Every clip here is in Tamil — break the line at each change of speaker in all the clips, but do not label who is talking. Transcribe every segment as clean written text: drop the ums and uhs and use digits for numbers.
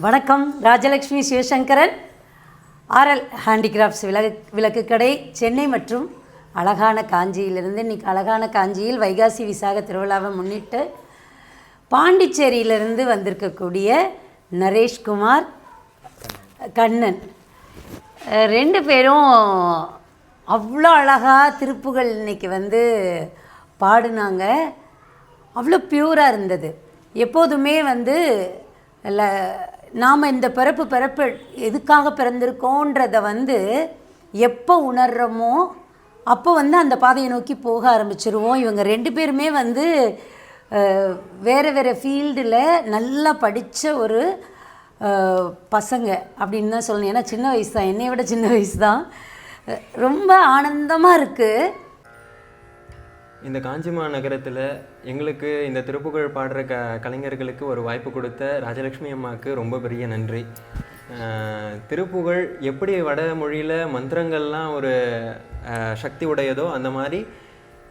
வணக்கம். ராஜலக்ஷ்மி சிவசங்கரன், ஆர்எல் ஹேண்டிகிராஃப்ட்ஸ் விளக்கு கடை, சென்னை மற்றும் அழகான காஞ்சியிலிருந்து. இன்றைக்கி அழகான காஞ்சியில் வைகாசி விசாக திருவிழாவை முன்னிட்டு பாண்டிச்சேரியிலிருந்து வந்திருக்கக்கூடிய நரேஷ்குமார், கண்ணன், ரெண்டு பேரும் அவ்வளோ அழகாக திருப்புகள் இன்றைக்கி பாடினாங்க. அவ்வளோ பியூராக இருந்தது. எப்போதுமே நாம் இந்த பிறப்பு எதுக்காக பிறந்திருக்கோன்றதை எப்போ உணர்கிறோமோ அப்போ அந்த பாதையை நோக்கி போக ஆரம்பிச்சிருவோம். இவங்க ரெண்டு பேருமே வேறு வேறு ஃபீல்டில் நல்லா படித்த ஒரு பசங்க அப்படின்னு தான் சொல்லணும். ஏன்னா சின்ன வயசு தான், என்னை விட சின்ன வயசு தான். ரொம்ப ஆனந்தமாக இருக்குது.
இந்த காஞ்சி மாநகரத்தில் எங்களுக்கு இந்த திருப்புகழ் பாடுற கலைஞர்களுக்கு ஒரு வாய்ப்பு கொடுத்த ராஜலக்ஷ்மி அம்மாவுக்கு ரொம்ப பெரிய நன்றி. திருப்புகழ் எப்படி வட மொழியில் மந்திரங்கள்லாம் ஒரு சக்தி உடையதோ அந்த மாதிரி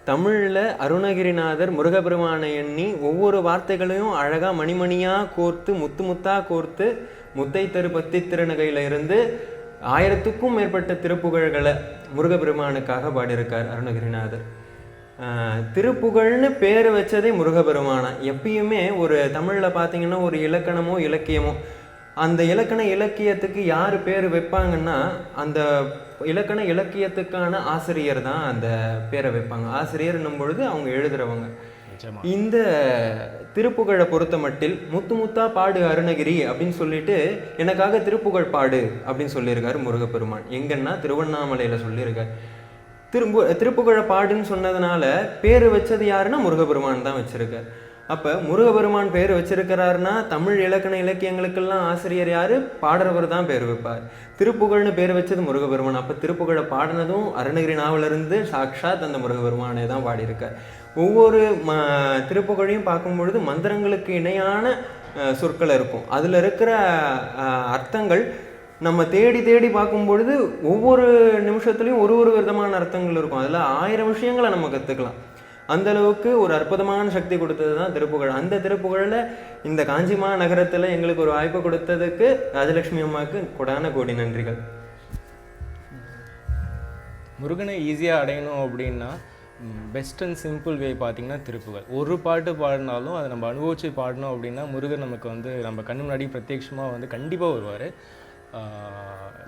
தமிழில் அருணகிரிநாதர் முருகப்பெருமானை எண்ணி ஒவ்வொரு வார்த்தைகளையும் அழகாக மணிமணியாக கோர்த்து முத்தாக கோர்த்து முத்தை தெரு பத்தி திருநகையில் இருந்து 1000க்கும் மேற்பட்ட திருப்புகழ்களை முருகப்பெருமானுக்காக பாடியிருக்கார் அருணகிரிநாதர். திருப்புகழ்னு பேர் வச்சதே முருகப்பெருமானா. எப்பயுமே ஒரு தமிழில் பார்த்தீங்கன்னா ஒரு இலக்கணமோ இலக்கியமோ, அந்த இலக்கியத்துக்கு யார் பேர் வைப்பாங்கன்னா அந்த இலக்கண இலக்கியத்துக்கான ஆசிரியர் தான் அந்த பேரை வைப்பாங்க. ஆசிரியர்னும் பொழுது அவங்க எழுதுறவங்க. இந்த திருப்புகழை பொறுத்த மட்டில் முத்தா பாடு அருணகிரி அப்படின்னு சொல்லிட்டு எனக்காக திருப்புகழ் பாடு அப்படின்னு சொல்லியிருக்காரு முருகப்பெருமான். எங்கன்னா திருவண்ணாமலையில் சொல்லியிருக்கார். திருப்புகழை பாடுன்னு சொன்னதுனால பேர் வச்சது யாருன்னா முருகப்பெருமான் தான் வச்சிருக்கார். அப்போ முருகப்பெருமான் பேர் வச்சிருக்கிறாருன்னா தமிழ் இலக்கண இலக்கியங்களுக்கெல்லாம் ஆசிரியர் யார்? பாடுறவர் தான் பேர் வைப்பார். திருப்புகழ்னு பேர் வச்சது முருகப்பெருமான். அப்போ திருப்புகழை பாடினதும் அருணகிரி நாவலிருந்து சாக்ஷாத் அந்த முருகப்பெருமானே தான் பாடியிருக்கார். ஒவ்வொரு திருப்புகழையும் பார்க்கும் பொழுது மந்திரங்களுக்கு இணையான சொற்கள் இருக்கும். அதில் இருக்கிற அர்த்தங்கள் நம்ம தேடி தேடி பார்க்கும் பொழுது ஒவ்வொரு நிமிஷத்துலையும் ஒரு விதமான அர்த்தங்கள் இருக்கும். அதில் 1000 விஷயங்களை நம்ம கற்றுக்கலாம். அந்த அளவுக்கு ஒரு அற்புதமான சக்தி கொடுத்தது தான் திருப்புகழ். அந்த திருப்புகழில் இந்த காஞ்சிமா நகரத்தில் எங்களுக்கு ஒரு வாய்ப்பு கொடுத்ததுக்கு ராஜலக்ஷ்மி அம்மாவுக்கு கொடான கோடி நன்றிகள்.
முருகனை ஈஸியாக அடையணும் அப்படின்னா பெஸ்ட் அண்ட் சிம்பிள் வே பார்த்திங்கன்னா திருப்புகழ். ஒரு பாட்டு பாடினாலும் அதை நம்ம அனுபவித்து பாடணும் அப்படின்னா முருகன் நமக்கு நம்ம கண்ணு முன்னாடி பிரத்யட்சமாக கண்டிப்பாக வருவார்.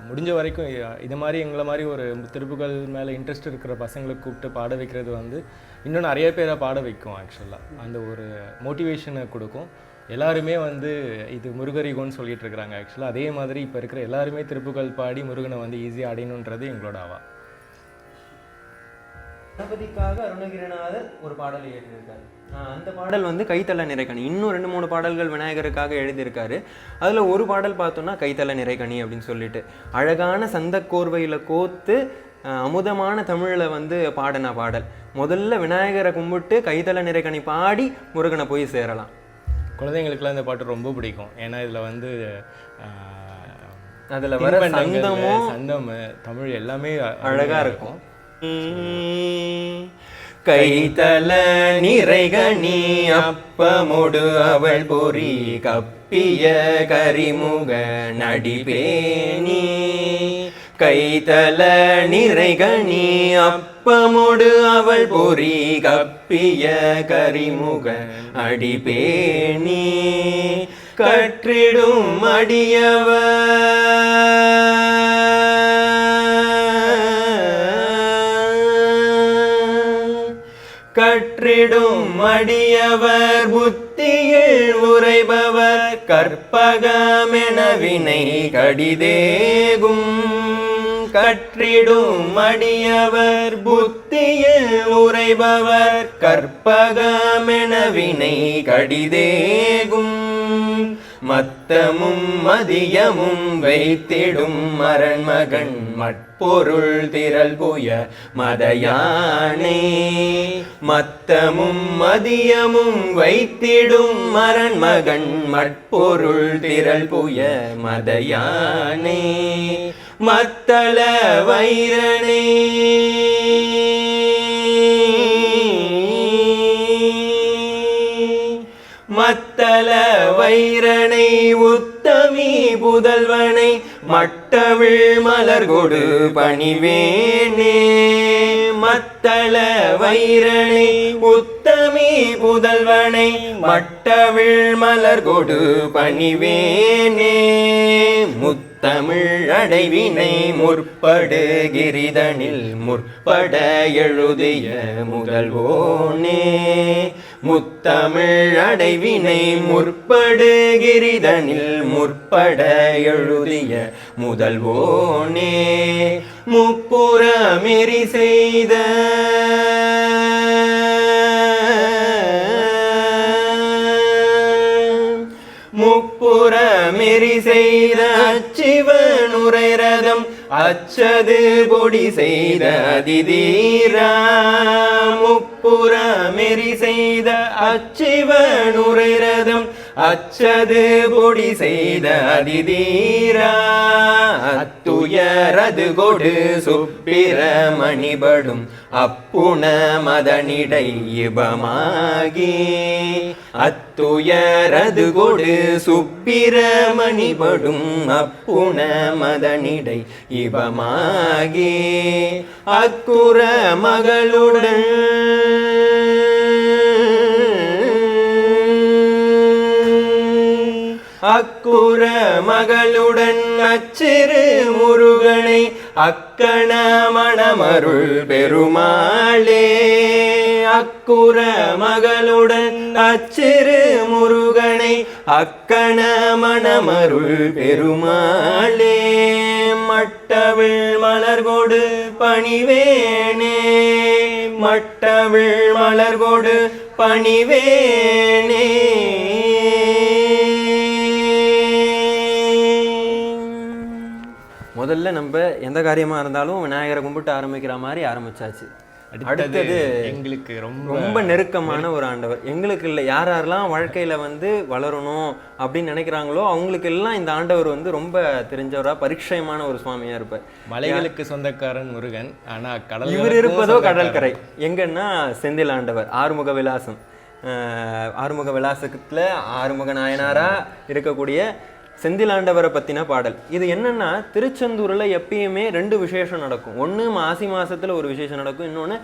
முடிஞ்ச வரைக்கும் இது மாதிரி எங்களை மாதிரி ஒரு திருப்புகள் மேலே இன்ட்ரெஸ்ட் இருக்கிற பசங்களை கூப்பிட்டு பாட வைக்கிறது இன்னும் நிறைய பேரை பாட வைக்கும். ஆக்சுவலாக அந்த ஒரு மோட்டிவேஷனை கொடுக்கும். எல்லாருமே இது முருகரிகோன்னு சொல்லிட்டு இருக்கிறாங்க. ஆக்சுவலாக அதே மாதிரி இப்போ இருக்கிற எல்லாருமே திருப்புகள் பாடி முருகனை ஈஸியாக அடையணுன்றது எங்களோட ஆவா.
கணபதிக்காக அருணகிரிநாதர் ஒரு பாடலை எழுதியிருக்காரு. அந்த பாடல் கைத்தல நிறைகனி. இன்னும் 2-3 பாடல்கள் விநாயகருக்காக எழுதியிருக்காரு. அதில் ஒரு பாடல் பார்த்தோன்னா கைத்தல நிறைகனி அப்படின்னு சொல்லிட்டு அழகான சந்த கோர்வையில் கோத்து அமுதமான தமிழில் பாடின பாடல். முதல்ல விநாயகரை கும்பிட்டு கைத்தல நிறைகனி பாடி முருகனை போய் சேரலாம்.
குழந்தைங்களுக்குலாம் இந்த பாட்டு ரொம்ப பிடிக்கும். ஏன்னா இதில்
அதில் வர
சந்தம் தமிழ் எல்லாமே
அழகாக இருக்கும். கைத்தல நிறைகனி அப்பமுடு அவள் பொறி கப்பிய கரிமுக நடிபேணி. கைத்தல நிறைகனி அப்பமுடு அவள் பொறி கப்பிய கரிமுக அடிபேணி. கற்றிடும் அடியவர் கற்றிடும் அடியவர் புத்தியில் உரைபவர் கற்பகமென வினை கடிதேகும். கற்றிடும் அடியவர் புத்தியில் உரைபவர் கற்பகமென வினை கடிதேகும். மத்தமும் மதியமும் வைத்திடும் அரண்மகன் மட்பொருள் திரள் புய மதயானே. மத்தமும் மதியமும் வைத்திடும் அரண்மகன் மட்பொருள் திரள் புய மதயானே. மத்தள வைரனே மத்தள வைரனை உத்தமி புதல்வனை மட்டவிழ் மலர் கொடு பணிவேனே மத்தள வைரனை உத்தமி புதல்வனை மட்டவிழ் மலர் கொடு பணிவேனே முத்தமிழ் அடைவினை முற்படு கிரிதனில் முற்பட எழுதிய முதல்வோனே முத்தமிழ் அடைவினை முற்படு கிரிதனில் முற்பட எழுதிய முதல்வோனே முப்புறமெறி செய்த முப்புறமெறி செய்த அச்சிவனுரை ரதம் அச்சது பொடி செய்த அதிதீரா முப்புறமெறி செய்த அச்சிவனுரை ரதம் அச்சது பொடி செய்த அதிதீரா அத்துயரது கொடு சுப்பிரமணிபடும் அப்புண மதனிடை இபமாகி அத்துயரது கொடு சுப்பிரமணிபடும் அப்புண மதனிடை இபமாகி அக்குற மகளுடன் அக்குற மகளுடன் அச்சிறு முருகனை அக்கண மணமருள் பெருமாளே அக்குற மகளுடன் அச்சிறு முருகனை அக்கண மணமருள் பெருமாளே மட்டவிழ் மலர் கொடு பணிவேனே மட்டவிழ் மலர் கொடு பணிவேனே. முதல்ல நம்ம எந்த காரியமா இருந்தாலும் விநாயகரை கும்பிட்டு ஆரம்பிக்கிற மாதிரி ஆரம்பிச்சாச்சு. அடுத்தது
எங்களுக்கு
ரொம்ப நெருக்கமான ஒரு ஆண்டவர். எங்களுக்கு இல்லை, யார் யாரெல்லாம் வாழ்க்கையில வந்து வளரணும் அப்படின்னு நினைக்கிறாங்களோ அவங்களுக்கு எல்லாம் இந்த ஆண்டவர் வந்து ரொம்ப தெரிஞ்சவரா பரிச்சயமான ஒரு சுவாமியா இருப்பார்.
மலைகளுக்கு சொந்தக்காரன் முருகன், ஆனா கடல்
இவர் இருப்பதோ கடற்கரை. எங்கன்னா செந்தில் ஆண்டவர் ஆறுமுக விலாசம். ஆறுமுக விலாசத்துல ஆறுமுக நாயனாரா இருக்கக்கூடிய செந்திலாண்டவரை பற்றின பாடல். இது என்னன்னா திருச்செந்தூரில் எப்பயுமே 2 விசேஷம் நடக்கும். ஒன்று மாசி மாசத்துல ஒரு விசேஷம் நடக்கும், இன்னொன்று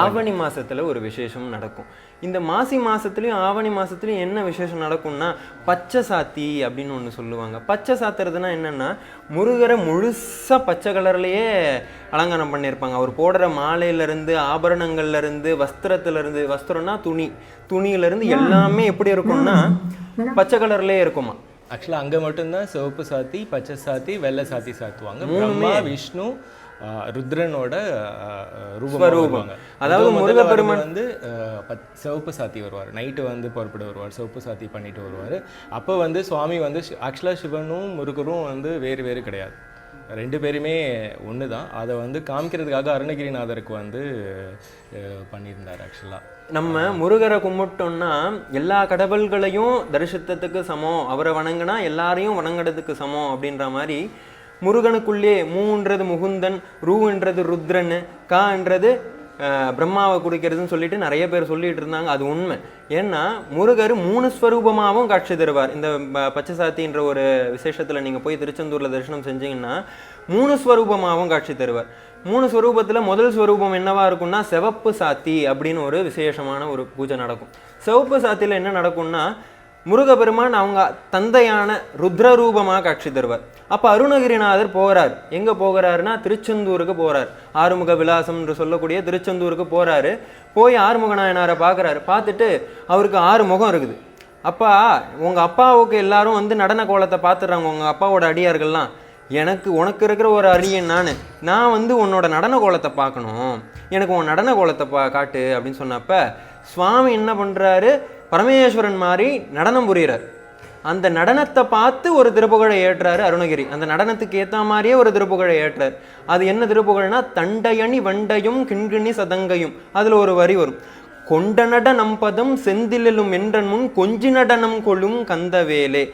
ஆவணி மாசத்துல ஒரு விசேஷம் நடக்கும். இந்த மாசி மாசத்துலயும் ஆவணி மாசத்துலயும் என்ன விசேஷம் நடக்கும்னா பச்சை சாத்தி அப்படின்னு ஒன்று சொல்லுவாங்க. பச்சை சாத்துறதுனா என்னன்னா முருகரை முழுசா பச்சை கலர்லயே அலங்காரம் பண்ணியிருப்பாங்க. அவர் போடுற மாலையிலேருந்து ஆபரணங்கள்லேருந்து வஸ்திரத்துலேருந்து, வஸ்திரம்னா துணியிலேருந்து எல்லாமே எப்படி இருக்கும்னா பச்சை கலர்லேயே இருக்குமா.
ஆக்சுவலாக அங்கே மட்டும்தான் சிவப்பு சாத்தி, பச்சை சாத்தி, வெள்ளை சாத்தி சாத்துவாங்க. பிரம்மா, விஷ்ணு, ருத்ரனோட ரூபம். அதாவது முருகப்பெருமான் வந்து சிவப்பு சாத்தி வருவார். நைட்டு வந்து புறப்பட வருவார், சிவப்பு சாத்தி பண்ணிட்டு வருவார். அப்போ வந்து சுவாமி வந்து ஆக்சுவலாக சிவனும் முருகரும் வந்து வேறு வேறு கிடையாது, 2 பேருமே ஒன்று தான். அதை வந்து காமிக்கிறதுக்காக அருணகிரிநாதருக்கு வந்து பண்ணியிருந்தார். ஆக்சுவலாக
நம்ம முருகரை கும்பிட்டோம்னா எல்லா கடவுள்களையும் தரிசித்ததுக்கு சமம், அவரை வணங்கினா எல்லாரையும் வணங்குறதுக்கு சமம் அப்படின்ற மாதிரி முருகனுக்குள்ளே மூன்றது முகுந்தன், ரூன்றது ருத்ரன், கான்றது பிரம்மாவை குடிக்கிறதுன்னு சொல்லிட்டு நிறைய பேர் சொல்லிட்டு இருந்தாங்க. அது உண்மை. ஏன்னா முருகர் 3 ஸ்வரூபமாகவும் காட்சி தருவார். இந்த பச்சை சாத்தின்ற ஒரு விசேஷத்தில் நீங்கள் போய் திருச்செந்தூரில் தரிசனம் செஞ்சீங்கன்னா 3 ஸ்வரூபமாகவும் காட்சி தருவார். 3 ஸ்வரூபத்தில் முதல் ஸ்வரூபம் என்னவா இருக்கும்னா சிவப்பு சாத்தி அப்படின்னு ஒரு விசேஷமான ஒரு பூஜை நடக்கும். சிவப்பு சாத்தியில் என்ன நடக்கும்னா முருகப்பெருமான் அவங்க தந்தையான ருத்ர ரூபமாக காட்சி தருவார். அப்போ அருணகிரிநாதர் போகிறார். எங்கே போகிறாருன்னா திருச்செந்தூருக்கு போகிறார். ஆறுமுக விலாசம் என்று சொல்லக்கூடிய திருச்செந்தூருக்கு போகிறாரு. போய் ஆறுமுக நாயனாரை பார்க்குறாரு. பார்த்துட்டு அவருக்கு 6 முகம் இருக்குது. அப்பா, உங்கள் அப்பாவுக்கு எல்லாரும் வந்து நடன கோலத்தை பார்த்துடுறாங்க, உங்கள் அப்பாவோட அடியார்கள்லாம். உனக்கு இருக்கிற ஒரு அடியன் நான் வந்து உன்னோட நடன கோலத்தை பார்க்கணும், எனக்கு உன் நடன கோலத்தை காட்டு அப்படின்னு சொன்னப்ப சுவாமி என்ன பண்ணுறாரு, பரமேஸ்வரன் மாதிரி நடனம் புரிகிறார். அந்த நடனத்தை பார்த்து ஒரு திருப்புகழை ஏற்றாரு அருணகிரி. அந்த நடனத்துக்கு ஏற்ற மாதிரியே ஒரு திருப்புகழை ஏற்றார். அது என்ன திருப்புகழ்னா தண்டையணி வண்டையும் கிண்கிணி சதங்கையும். அதில் ஒரு வரி வரும், கொண்டநட நம்பதம் செந்திலும் என்றன் முன் கொஞ்சி நடனம் கொள்ளும் கந்தவேலே.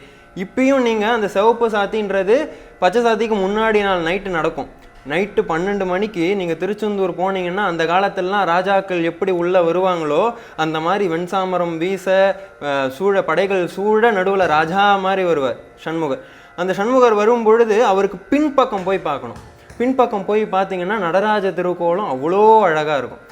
இப்பயும் நீங்கள் அந்த சிவப்பு சாத்தின்றது பச்சை சாத்திக்கு முன்னாடி நாள் நைட்டு நடக்கும். நைட்டு 12 மணிக்கு நீங்கள் திருச்செந்தூர் போனீங்கன்னா அந்த காலத்திலலாம் ராஜாக்கள் எப்படி உள்ளே வருவாங்களோ அந்த மாதிரி வெண்சாமரம் வீச படைகள் சூழ நடுவில் ராஜா மாதிரி வருவார் சண்முகர். அந்த சண்முகர் வரும் பொழுது அவருக்கு பின்பக்கம் போய் பார்க்கணும். பின்பக்கம் போய் பார்த்தீங்கன்னா நடராஜ திருக்கோலம் அவ்வளோ அழகாக இருக்கும்.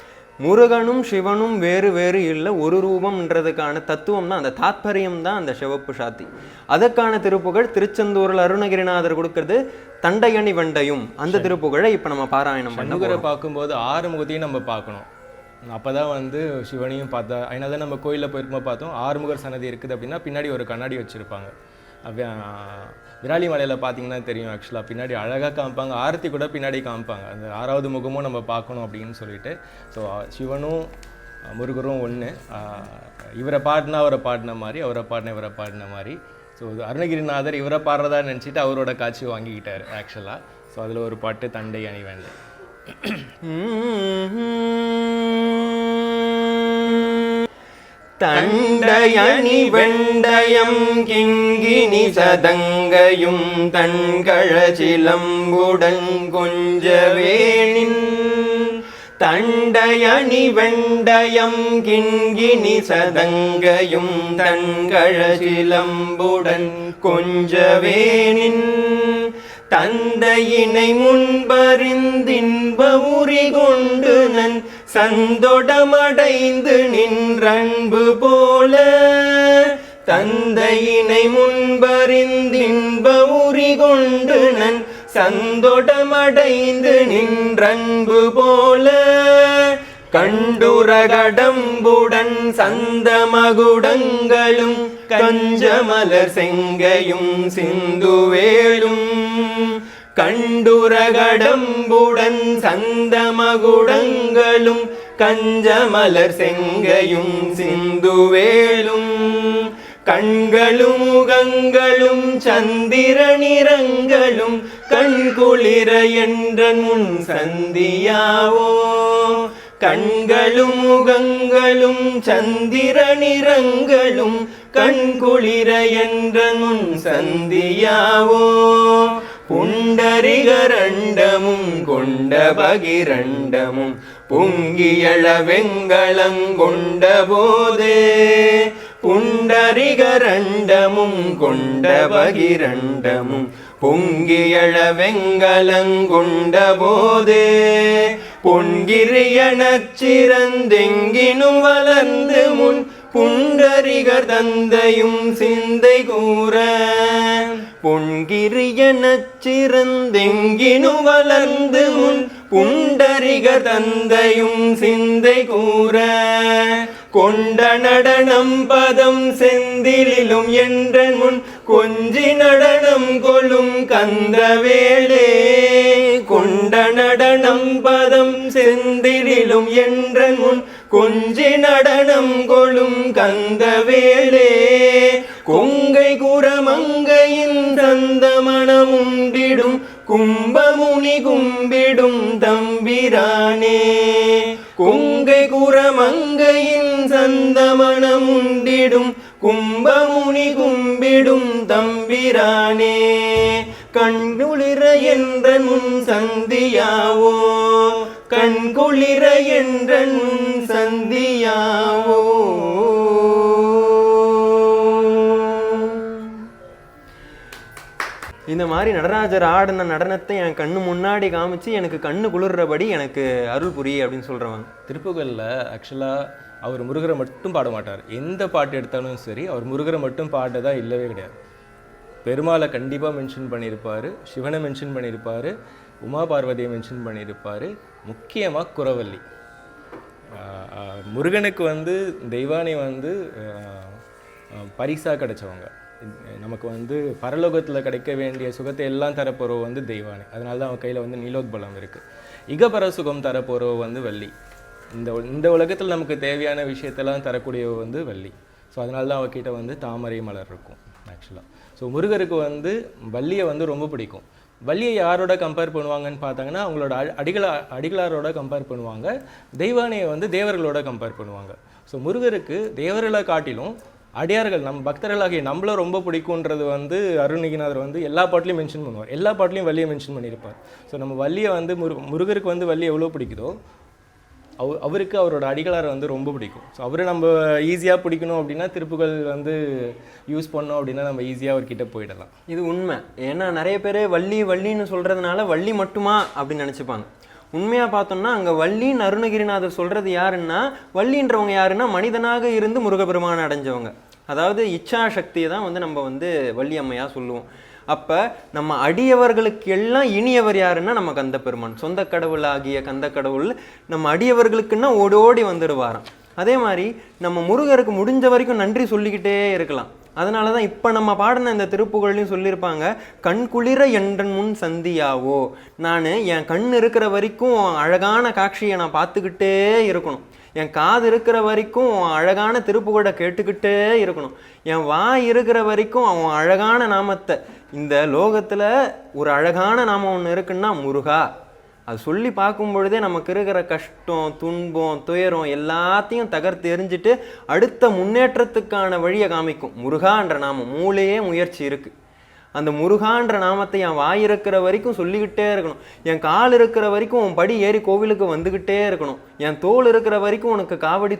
முருகனும் சிவனும் வேறு வேறு இல்லை, ஒரு ரூபம்ன்றதுக்கான தத்துவம் தான், அந்த தாத்பரியம் தான் அந்த சிவப்பு சாத்தி. அதற்கான திருப்புகழ் திருச்செந்தூரில் அருணகிரிநாதர் கொடுக்கறது தண்டையணி வெண்டையும். அந்த திருப்புகழை இப்போ நம்ம பாராயணம்
சண்முகரை பார்க்கும்போது ஆறுமுகத்தையும் நம்ம பார்க்கணும். அப்போ தான் வந்து சிவனையும் பார்த்தா, அதனால தான் நம்ம கோயிலில் போயிருக்கும்போது பார்த்தோம் ஆறுமுகர் சன்னதி இருக்குது அப்படின்னா பின்னாடி ஒரு கண்ணாடி வச்சுருப்பாங்க. விராலி மலையில் பார்த்தீங்கன்னா தெரியும், ஆக்சுவலாக பின்னாடி அழகாக காமிப்பாங்க, ஆரத்தி கூட பின்னாடி காமிப்பாங்க. அந்த 6வது முகமும் நம்ம பார்க்கணும் அப்படின்னு சொல்லிட்டு. ஸோ சிவனும் முருகரும் ஒன்று, இவரை பாடினா அவரை பாடின மாதிரி, அவரை பாடின இவரை பாடின மாதிரி. ஸோ அருணகிரிநாதர் இவரை பாடுறதா நினச்சிட்டு அவரோட காட்சி வாங்கிக்கிட்டார் ஆக்சுவலாக. ஸோ அதில் ஒரு பாட்டு தண்டை அணி வேண்டை.
தண்டயணி வெண்டயம் கிங்கினி சதங்கையும் தண்கழச்சிலம்புடன் கொஞ்சவேணின். தண்டயணி வெண்டயம் கிங்கினி சதங்கையும் தண்கழச்சிலம்புடன் கொஞ்சவேணின். தந்தையினை முன்பறிந்தின்ப உரி கொண்டு நன் சந்தொடமடைந்து நின்றன்பு போல. தந்தையினை முன்பறிந்தின்ப உரி கொண்டு நன் சந்தொடமடைந்து நின்றன்பு போல. கண்டுரகடம்புடன் சந்தமகுடங்களும் கஞ்சமலர் செங்கையும் சிந்துவேலும். கண்டுரகடம்புடன் சந்தமகுடங்களும் கஞ்சமலர் செங்கையும் சிந்துவேலும். கண்களும் முகங்களும் சந்திரனிறங்களும் கண்குளிர என்ற முன் சந்தியாவோ. கண்களும் முகங்களும் சந்திரனிறங்களும் கண்குளிர என்ற முன் சந்தியாவோ. புண்டரிகரண்டமும் கொண்ட பகிரண்டமும் பொங்கியள வெங்களங்கொண்ட போதே. புண்டரிகரண்டமும் கொண்ட பகிரண்டமும் பொங்கியள வெங்களங்கொண்ட போதே. பொன்கிரிய நச்சிறந்தெங்கினும் வளர்ந்து முன் புண்டரிகர் தந்தையும் சிந்தை கூற. பொன்கிரிய நச்சிறந்தெங்கினும் வளர்ந்து முன் புண்டரிகர் தந்தையும் சிந்தை கூற. கொண்ட நடனம் பதம் செந்திலும் என்ற முன் கொஞ்சி நடனம் கொள்ளும் கந்தவேளே. கொண்ட நடனம் பதம் செந்திலும் என்ற முன் கொஞ்சி நடனம் கொள்ளும் கந்தவேளே. கொங்கை குரமங்கையின் சந்தமணமுண்டிடும் கும்பமுனி கும்பிடும் தம்பிரானே. கொங்கை குரமங்கையின் சந்தமணமுண்டிடும் கும்பமுனி கும்பிடும் தம்பிரானே. கண்குளிர என்ற முன் சந்தியாவோ. கண்குளிர என்ற முன் சந்தியாவோ. இந்த மாதிரி நடராஜர் ஆடின நடனத்தை என் கண்ணு முன்னாடி காமிச்சு எனக்கு கண்ணு குளிர்றபடி எனக்கு அருள் புரிய அப்படின்னு சொல்கிறவங்க.
திருப்புகழில் ஆக்சுவலாக அவர் முருகரை மட்டும் பாட மாட்டார். எந்த பாட்டு எடுத்தாலும் சரி அவர் முருகரை மட்டும் பாடுறதா இல்லவே கிடையாது. பெருமாளை கண்டிப்பாக மென்ஷன் பண்ணியிருப்பார், சிவனை மென்ஷன் பண்ணியிருப்பார், உமா பார்வதியை மென்ஷன் பண்ணியிருப்பார், முக்கியமாக குறவல்லி. முருகனுக்கு வந்து தெய்வானை வந்து பரிசாக கிடைச்சவங்க. நமக்கு வந்து பரலோகத்தில் கிடைக்க வேண்டிய சுகத்தை எல்லாம் தரப்போகிறவ வந்து தெய்வானை. அதனால தான் அவன் கையில் வந்து நீலோத்பலம் இருக்குது. இகபர சுகம் தரப்போகிறவ வந்து வள்ளி. இந்த உலகத்தில் நமக்கு தேவையான விஷயத்தெல்லாம் தரக்கூடியவ வந்து வள்ளி. ஸோ அதனால தான் அவகிட்ட வந்து தாமரை மலர் இருக்கும் ஆக்சுவலாக. ஸோ முருகருக்கு வந்து வள்ளியை வந்து ரொம்ப பிடிக்கும். வள்ளியை யாரோட கம்பேர் பண்ணுவாங்கன்னு பார்த்தாங்கன்னா அவங்களோட அடிகளாரோட கம்பேர் பண்ணுவாங்க. தெய்வானையை வந்து தேவர்களோட கம்பேர் பண்ணுவாங்க. ஸோ முருகருக்கு தேவர்களை காட்டிலும் அடியார்கள் நம் பக்தர்களாகிய நம்மள ரொம்ப பிடிக்குன்றது வந்து அருணகிரிநாதர் வந்து எல்லா பாட்டிலையும் மென்ஷன் பண்ணுவார். எல்லா பாட்டிலையும் வள்ளியை மென்ஷன் பண்ணியிருப்பார். ஸோ நம்ம வள்ளியை வந்து முருகருக்கு வந்து வள்ளி எவ்வளோ பிடிக்குதோ அவருக்கு அவரோட அடிகளாரை வந்து ரொம்ப பிடிக்கும். ஸோ அவரை நம்ம ஈஸியாக பிடிக்கணும் அப்படின்னா திருப்புகள் வந்து யூஸ் பண்ணோம் அப்படின்னா நம்ம ஈஸியாக அவர்கிட்ட போயிடலாம்.
இது உண்மை. ஏன்னா நிறைய பேர் வள்ளின்னு சொல்கிறதுனால வள்ளி மட்டுமா அப்படின்னு நினச்சிப்பாங்க. உண்மையாக பார்த்தோம்னா அங்கே வள்ளின்னு அருணகிரிநாதர் சொல்கிறது யாருன்னா, வள்ளின்றவங்க யாருன்னா மனிதனாக இருந்து முருகப்பெருமானை அடைஞ்சவங்க. அதாவது இச்சா சக்தியை தான் வந்து நம்ம வந்து வள்ளி அம்மையாக சொல்லுவோம். அப்போ நம்ம அடியவர்களுக்கு எல்லாம் இனியவர் யாருன்னா நம்ம கந்த பெருமான், சொந்த கடவுள் ஆகிய கந்த கடவுள் நம்ம அடியவர்களுக்குன்னா ஓடி வந்துடுவாராம். அதே மாதிரி நம்ம முருகருக்கு முடிஞ்ச வரைக்கும் நன்றி சொல்லிக்கிட்டே இருக்கலாம். அதனால தான் இப்போ நம்ம பாடின இந்த திருப்புகழ்லையும் சொல்லியிருப்பாங்க, கண் குளிர என்றன் முன் சந்தியாவோ, நான் என் கண் இருக்கிற வரைக்கும் அழகான காட்சியை நான் பார்த்துக்கிட்டே இருக்கணும், என் காது இருக்கிற வரைக்கும் அழகான திருப்புகழை கேட்டுக்கிட்டே இருக்கணும், என் வாய் இருக்கிற வரைக்கும் அவன் அழகான நாமத்தை, இந்த லோகத்தில் ஒரு அழகான நாமம் ஒன்று இருக்குன்னா முருகா, அது சொல்லி பார்க்கும் பொழுதே நமக்கு இருக்கிற கஷ்டம், துன்பம், துயரம் எல்லாத்தையும் தகர்த்து எறிஞ்சிட்டு அடுத்த முன்னேற்றத்துக்கான வழியை காமிக்கும். முருகான்ற நாமம் மூளையே முயற்சி இருக்குது. அந்த முருகான்ற நாமத்தை என் வாய் இருக்கிற வரைக்கும் சொல்லிக்கிட்டே இருக்கணும், என் கால் இருக்கிற வரைக்கும் உன் படி ஏறி கோவிலுக்கு வந்துக்கிட்டே இருக்கணும், என் தோல் இருக்கிற வரைக்கும் உனக்கு காவடி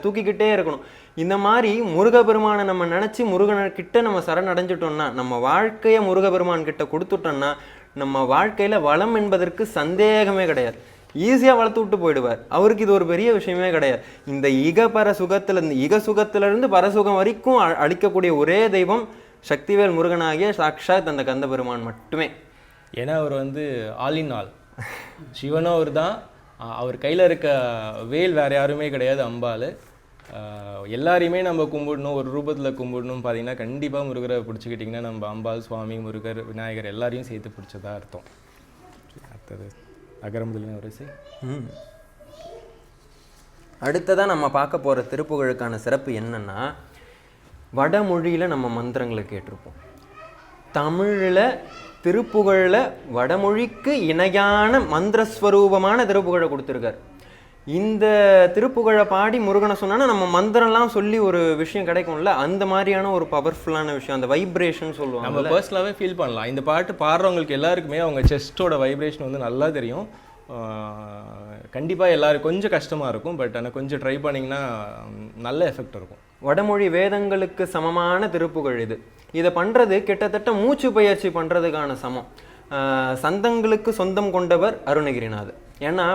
தூக்கிக்கிட்டே இருக்கணும். இந்த மாதிரி முருகப்பெருமானை நம்ம நினச்சி முருகன்கிட்ட நம்ம சரணடைஞ்சிட்டோம்னா, நம்ம வாழ்க்கையை முருகப்பெருமான் கிட்ட கொடுத்துட்டோம்னா நம்ம வாழ்க்கையில் வளம் என்பதற்கு சந்தேகமே கிடையாது. ஈஸியாக வளர்த்து விட்டு போயிடுவார். அவருக்கு இது ஒரு பெரிய விஷயமே கிடையாது. இந்த இக சுகத்திலிருந்து பரசுகம் வரைக்கும் அளிக்கக்கூடிய ஒரே தெய்வம் சக்திவேல் முருகனாகிய சாக்ஷாத் அந்த கந்த பெருமான் மட்டுமே.
ஏன்னா அவர் வந்து ஆல் இன் ஆல், சிவனும் அவர் தான், அவர் கையில் இருக்க வேல் வேறு யாருமே கிடையாது, அம்பாள். எல்லாரையுமே நம்ம கும்பிடணும், ஒரு ரூபத்தில் கும்பிடணும். பார்த்தீங்கன்னா கண்டிப்பாக முருகரை பிடிச்சிக்கிட்டிங்கன்னா நம்ம அம்பாள், சுவாமி, முருகர், விநாயகர் எல்லாரையும் சேர்த்து பிடிச்சதா அர்த்தம். அடுத்தது அகர முதல வரிசை.
அடுத்ததாக நம்ம பார்க்க போகிற திருப்புகழுக்கான சிறப்பு என்னன்னா, வடமொழியில் நம்ம மந்திரங்களை கேட்டிருப்போம். தமிழில் திருப்புகழில் வடமொழிக்கு இணையான மந்திரஸ்வரூபமான திருப்புகழை கொடுத்துருக்கார். இந்த திருப்புகழை பாடி முருகனை சொன்னா நம்ம மந்திரம்லாம் சொல்லி ஒரு விஷயம் கிடைக்கும்ல, அந்த மாதிரியான ஒரு பவர்ஃபுல்லான விஷயம், அந்த வைப்ரேஷன் சொல்லுவாங்க.
நம்ம பர்சனலாகவே ஃபீல் பண்ணலாம். இந்த பாட்டு பாடுறவங்களுக்கு எல்லாருக்குமே அவங்க செஸ்டோட வைப்ரேஷன் வந்து நல்லா தெரியும். கண்டிப்பாக எல்லாருக்கும் கொஞ்சம் கஷ்டமாக இருக்கும், பட் ஆனால் கொஞ்சம் ட்ரை பண்ணிங்கன்னா நல்ல எஃபெக்ட் இருக்கும்.
வடமொழி வேதங்களுக்கு சமமான திருப்புகழ் இது. இதை பண்ணுறது கிட்டத்தட்ட மூச்சு பயிற்சி பண்ணுறதுக்கான சமம். சந்தங்களுக்கு சொந்தம் கொண்டவர் அருணகிரிநாதர். ஏன்னா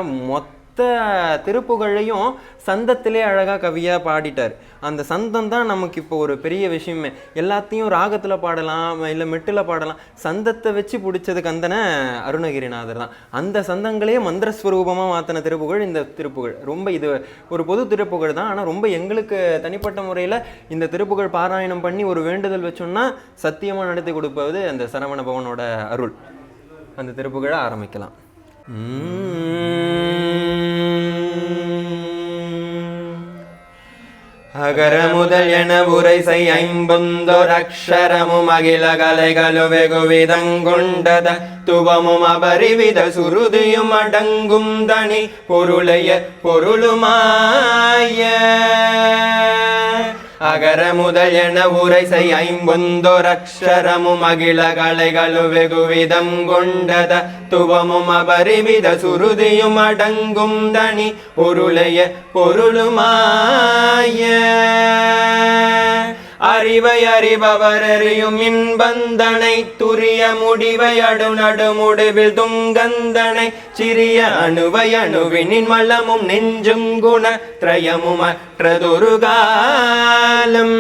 திருப்புகழையும் சந்தத்திலே அழகாக கவியாக பாடிட்டார். அந்த சந்தம் தான் நமக்கு இப்போ ஒரு பெரிய விஷயமே. எல்லாத்தையும் ராகத்தில் பாடலாம், இல்லை மெட்டில் பாடலாம், சந்தத்தை வச்சு பிடிச்சது கந்தனை அருணகிரிநாதர் தான். அந்த சந்தங்களே மந்திரஸ்வரூபமாக மாற்றின திருப்புகழ் இந்த திருப்புகழ். ரொம்ப இது ஒரு பொது திருப்புகழ் தான், ஆனால் ரொம்ப எங்களுக்கு தனிப்பட்ட முறையில் இந்த திருப்புகழ் பாராயணம் பண்ணி ஒரு வேண்டுதல் வச்சோம்னா சத்தியமாக நடத்தி கொடுப்பது அந்த சரவண பவனோட அருள். அந்த திருப்புகழை ஆரம்பிக்கலாம். அகர முதல் என உரை செய் ஐம்பொந்தோர் அக்ஷரமும் அகில கலைகளு வெகுவிதங்கொண்டத துவமும் அபரிவித சுருதியும் அடங்கும் தனி பொருளைய பொருளுமாய. அகர முதல் என உரை செய் ஐம்பொந்தோர் அக்ஷரமும் அகில கலைகளு வெகுவிதம் கொண்டத துவமும் அபரிவித சுருதியும் அடங்கும் தனி பொருளைய பொருளுமாய. அறிவை அறிபவர் அறியும் இன்பந்தனை துரிய முடிவை அடுநடு முடிவில் துங்கந்தனை சிறிய அணுவை அணுவினின் மலமும் நெஞ்சும் குண திரயமும் அற்றதொரு காலம்.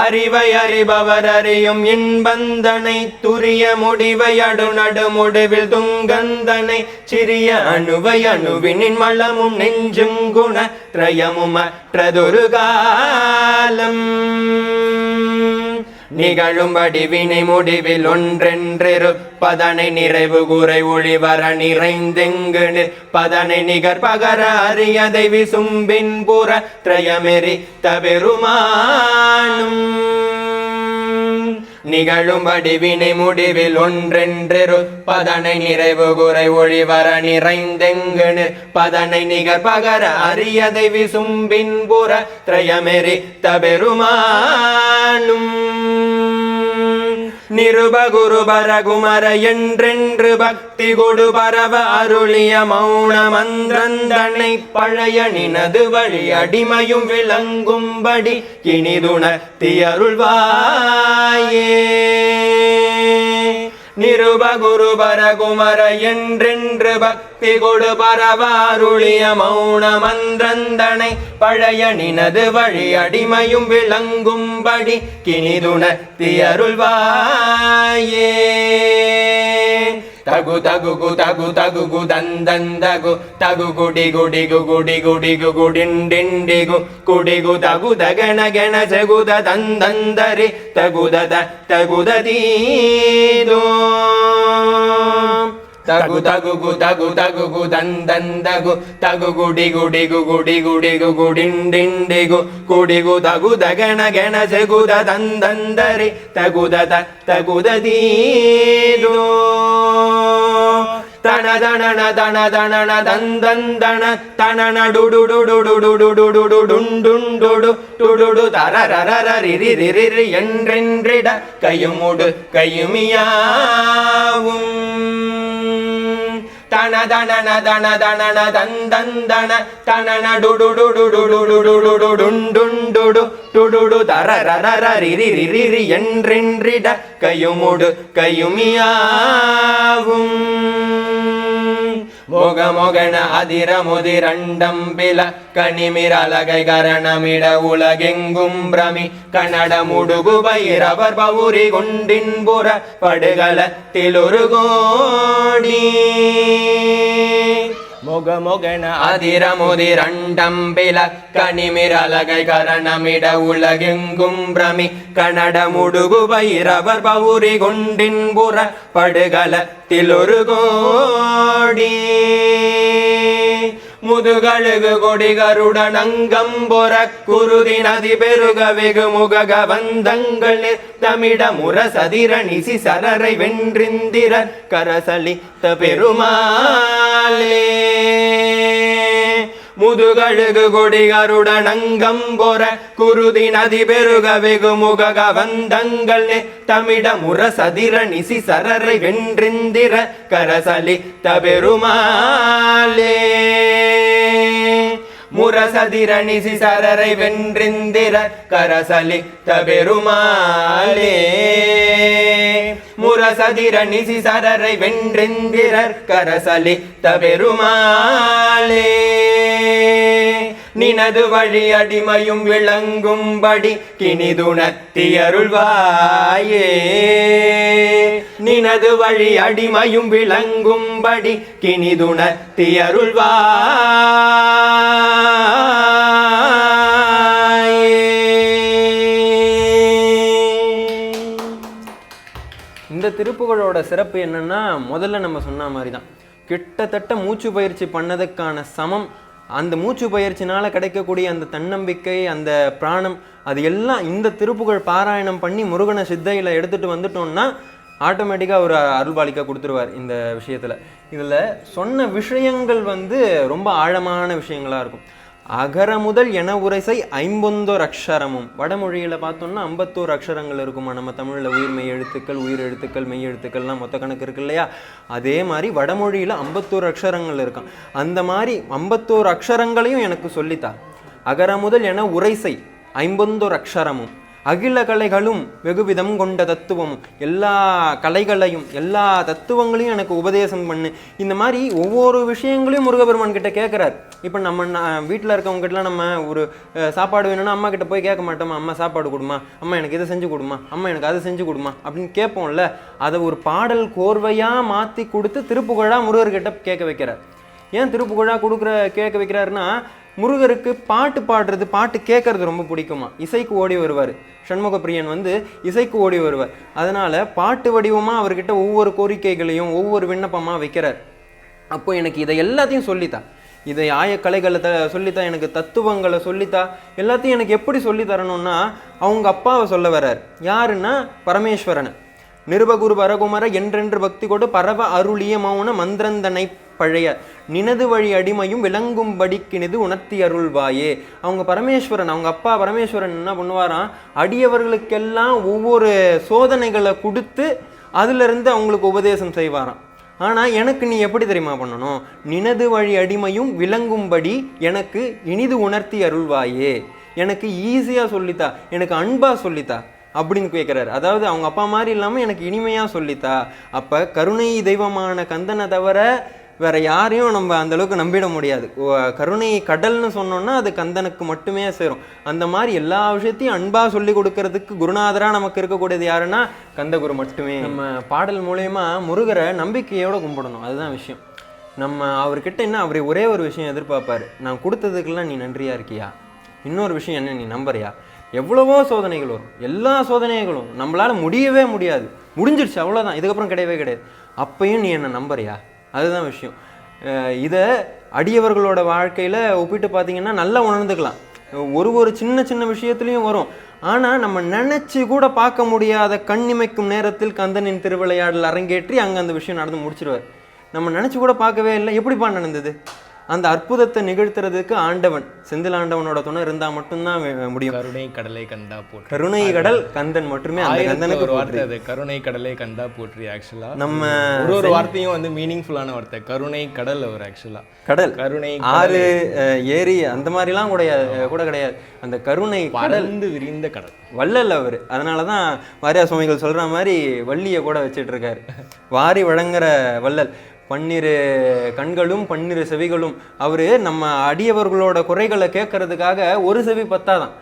அறிவை அறிபவர் அறியும் இன்பந்தனை துரிய முடிவை அடுநடு முடிவில் துங்கந்தனை சிறிய அணுவை அணுவினின் மலமும் நெஞ்சும் குண திரயமும் அற்றதொரு காலம். நிகழும்படி வினை முடிவில் ஒன்றென்றிரு பதனை நிறைவு குறை ஒளிவர நிறைந்தெங்கு பதனை நிகர் பகர அறியதை விசும்பின் புற திரயமெறி தபெருமானும். நிகழும்படி வினை முடிவில் ஒன்றென்றிரு பதனை நிறைவு குறை ஒளிவர நிறைந்தெங்கு பதனை நிகர் பகர அறியதை விசும்பின் புற திரயமெரி தபெருமானும். நிருபகுரு பரகுமர என்றென்று பக்தி கொடு பரவ அருளிய மௌன மந்திரந்தனை பழைய நினது வழி அடிமையும் விளங்கும்படி கிணிதுணர்த்தியருள்வாயே. நிருபகுரு பரகுமர என்றென்று பக்தி கொடு பரவ அருளிய மௌன மந்திரந்தனை பழைய நினது வழி அடிமையும் விளங்கும்படி கிணிதுணர்த்தியருள்வாயே. தகு தகு தகு தகு தந்தந்தகு தகு குடி குடி குடி குடி குடிண்டிண்டிகு குடிகு தகு தகன கன ஜகுத தந்தந்தரி தகுதத தகுதீதோ தகு தகு தகு தகு தந்தந்தகு தகு குடி குடி குடி குடி குடிண்டிண்டிகு குடிகு தகு தகன கன ஜகுத தந்தந்தரி தகுதத தகுதீதோ தன தனன தன தனன தந்தந்தன தனன டுடு டுடு டுடு டுடு டுடு டுண்டுண்டு டுடு தரரரரிரிரிரி என்றென்றிட கையுமுடு கையுமியாவும் தன தனன தன தனன தந்தந்தன தனன டுடு டுடு டுடு டுடு டுண்டுண்டு டுடு தரரரரிரிரிரி என்றென்றிட கையுமுடு கையுமியாவும் மோக மோகன அதிர முதிரண்டம்பில கனிமிரலகை கரணமிட உலகெங்கும் பிரமி கன்னட முடுகு பைரவர் பவுரி கொண்டின்புற படுகளத்திலொரு கோடி மொக மொகன அதிர முதிரண்டம்பில கனிமிரலகை கரணமிட உலகெங்கும் பிரமி கன்னட முடுகு பைரவர் பவுரி கொண்டின்புற படுகளத்திலொரு கோடி முதுகழுகு கொடிகருடன் அங்கம்பொற குருதி நதி பெருக வெகு முக வந்தங்கள் தமிட முரசதிர நிசி சரரை வென்றிந்திர கரசலித்த பெருமாளே. முதுகழுகு கொடிகருடன் அங்கம்பொற குருதி நதி பெருக வெகு முக வந்தங்கள் தமிட முரசதிர நிசி சரரை வென்றிந்திர கரசலித்த பெருமாளே. முரசதிர நிசி சரரை வென்றிந்திர கரசலித்த பெருமாளே. முரசதிர நிசி சரரை வென்றிந்திர கரசலித்த பெருமாளே. நினது வழி அடிமையும் விளங்கும்படி கிணிதுணர்த்தியருள்வாயே. நினது வழி அடிமையும் விளங்கும்படி கிணிதுணர்த்தியருள்வாயே. இந்த திருப்புகழோட சிறப்பு என்னன்னா, முதல்ல நம்ம சொன்ன மாதிரி தான், கிட்டத்தட்ட மூச்சு பயிற்சி பண்ணதுக்கான சமம். அந்த மூச்சு பயிற்சினால கிடைக்கக்கூடிய அந்த தன்னம்பிக்கை, அந்த பிராணம், அது எல்லாம் இந்த திருப்புகழ் பாராயணம் பண்ணி முருகனை சித்தையில் எடுத்துகிட்டு வந்துட்டோம்னா ஆட்டோமேட்டிக்காக ஒரு அருள்பாலிக்கா கொடுத்துருவார். இந்த விஷயத்தில் இதில் சொன்ன விஷயங்கள் ரொம்ப ஆழமான விஷயங்களாக இருக்கும். அகர முதல் என உரைசை 51 அக்ஷரமும். வடமொழியில் பார்த்தோம்னா 51 அக்ஷரங்கள் இருக்குமா. நம்ம தமிழில் உயிர் மெய் எழுத்துக்கள், உயிர் எழுத்துக்கள், மெய் எழுத்துக்கள்லாம் மொத்த கணக்கு இருக்கு இல்லையா. அதே மாதிரி வடமொழியில் 51 அக்ஷரங்கள் இருக்கான். அந்த மாதிரி 51 அக்ஷரங்களையும் எனக்கு சொல்லித்தா. அகர முதல் என உரைசை 51 அக்ஷரமும். அகில கலைகளும் வெகுவிதம் கொண்ட தத்துவமும். எல்லா கலைகளையும் எல்லா தத்துவங்களையும் எனக்கு உபதேசம் பண்ணு. இந்த மாதிரி ஒவ்வொரு விஷயங்களையும் முருகபெருமான் கிட்ட கேட்குறாரு. இப்போ நம்ம வீட்டில் இருக்கவங்ககிட்டலாம் நம்ம ஒரு சாப்பாடு வேணும்னா அம்மா கிட்ட போய் கேட்க மாட்டோமா, அம்மா சாப்பாடு கொடுமா, அம்மா எனக்கு இதை செஞ்சு கொடுமா, அம்மா எனக்கு அதை செஞ்சு கொடுமா அப்படின்னு கேட்போம்ல. அதை ஒரு பாடல் கோர்வையாக மாற்றி கொடுத்து திருப்புகழாக முருகர்கிட்ட கேட்க வைக்கிறார். ஏன் திருப்புகழாக கேட்க வைக்கிறாருன்னா, முருகருக்கு பாட்டு பாடுறது, பாட்டு கேட்கறது ரொம்ப பிடிக்குமா. இசைக்கு ஓடி வருவார். சண்முக பிரியன் இசைக்கு ஓடி வருவார். அதனால் பாட்டு வடிவமாக அவர்கிட்ட ஒவ்வொரு கோரிக்கைகளையும் ஒவ்வொரு விண்ணப்பமாக வைக்கிறார். அப்போ எனக்கு இதை எல்லாத்தையும் சொல்லித்தா, இதை ஆயக்கலைகளை சொல்லித்தா, எனக்கு தத்துவங்களை சொல்லித்தா, எல்லாத்தையும் எனக்கு எப்படி சொல்லி தரணும்னா அவங்க அப்பாவை சொல்ல வர்றார். யாருன்னா பரமேஸ்வரனை. நிருபகுரு பரகுமர என்றென்று பக்தி கொடு பரவ அருளிய மௌன மந்திரந்தனை பழைய நினது வழி அடிமையும் விளங்கும்படிக்கினது உணர்த்தி அருள்வாயே. அவங்க பரமேஸ்வரன், அவங்க அப்பா பரமேஸ்வரன் என்ன பண்ணுவாராம், அடியவர்களுக்கெல்லாம் ஒவ்வொரு சோதனைகளை கொடுத்து அதிலிருந்து அவங்களுக்கு உபதேசம் செய்வாராம். ஆனால் எனக்கு நீ எப்படி தெரியுமா பண்ணணும், நினது வழி அடிமையும் விளங்கும்படி எனக்கு இனிது உணர்த்தி அருள்வாயே, எனக்கு ஈஸியாக சொல்லித்தா, எனக்கு அன்பாக சொல்லித்தா அப்படின்னு கேட்குறாரு. அதாவது அவங்க அப்பா மாதிரி இல்லாமல் எனக்கு இனிமையாக சொல்லித்தா. அப்போ கருணை தெய்வமான கந்தனை தவிர வேற யாரையும் நம்ம அந்த அளவுக்கு நம்பிட முடியாது. கருணை கடல்னு சொன்னோம்னா அது கந்தனுக்கு மட்டுமே சேரும். அந்த மாதிரி எல்லா விஷயத்தையும் அன்பாக சொல்லி கொடுக்கறதுக்கு குருநாதராக நமக்கு இருக்கக்கூடியது யாருன்னா கந்தகுரு மட்டுமே. நம்ம பாடல் மூலயமா முருகரை நம்பிக்கையோடு கும்பிடணும், அதுதான் விஷயம். நம்ம அவர்கிட்ட என்ன, அவர் ஒரே ஒரு விஷயம் எதிர்பார்ப்பாரு, நான் கொடுத்ததுக்கெல்லாம் நீ நன்றியா இருக்கியா, இன்னொரு விஷயம் என்ன, நீ நம்புறியா. எவ்வளவோ சோதனைகள் வரும், எல்லா சோதனைகளும் நம்மளால் முடியவே முடியாது, முடிஞ்சிடுச்சு அவ்வளோதான், இதுக்கப்புறம் கிடையவே கிடையாது, அப்பையும் நீ என்னை நம்புறியா, அதுதான் விஷயம். இதை அடியவர்களோட வாழ்க்கையில் ஒப்பிட்டு பார்த்தீங்கன்னா நல்லா உணர்ந்துக்கலாம். ஒரு சின்ன சின்ன விஷயத்துலையும் வரும். ஆனால் நம்ம நினச்சி கூட பார்க்க முடியாத கண்ணிமைக்கும் நேரத்தில் கந்தனின் திருவிளையாடல் அரங்கேற்றி அங்கே அந்த விஷயம் நடந்து முடிச்சிருவார். நம்ம நினச்சி கூட பார்க்கவே இல்லை, எப்படிப்பா நடந்தது. அந்த அற்புதத்தை நிகழ்த்துறதுக்கு ஆண்டவன், செந்தில் ஆண்டவனோட துணை இருந்தால் மட்டும்தான் முடியும்.
கருணை கடலை கண்டா போற்றி,
கருணை கடல் கந்தன் மட்டுமே, அந்த கந்தனுக்கு
ஒரு வார்த்தை அது, கருணை கடலை கண்டா போற்றி. ஆக்சுவலா
நம்ம
ஒரு வார்த்தையும் வந்து மீனிங்ஃபுல்லான வார்த்தை, கருணை கடல். அவர் ஆக்சுவலா
கடல்,
கருணை
ஆறு ஏரி அந்த மாதிரிலாம் கூட கிடையாது, அந்த கருணை
படர்ந்து விரிந்த கடல்
வள்ளல் அவர். அதனாலதான் வாரியார் சுவாமிகள் சொல்ற மாதிரி வள்ளியை கூட வச்சுட்டு இருக்காரு, வாரி வழங்குற வள்ளல். பன்னிரு கண்களும் 12 செவிகளும். அவரு நம்ம அடியவர்களோட குறைகளை கேட்கறதுக்காக ஒரு செவி பத்தாதான்,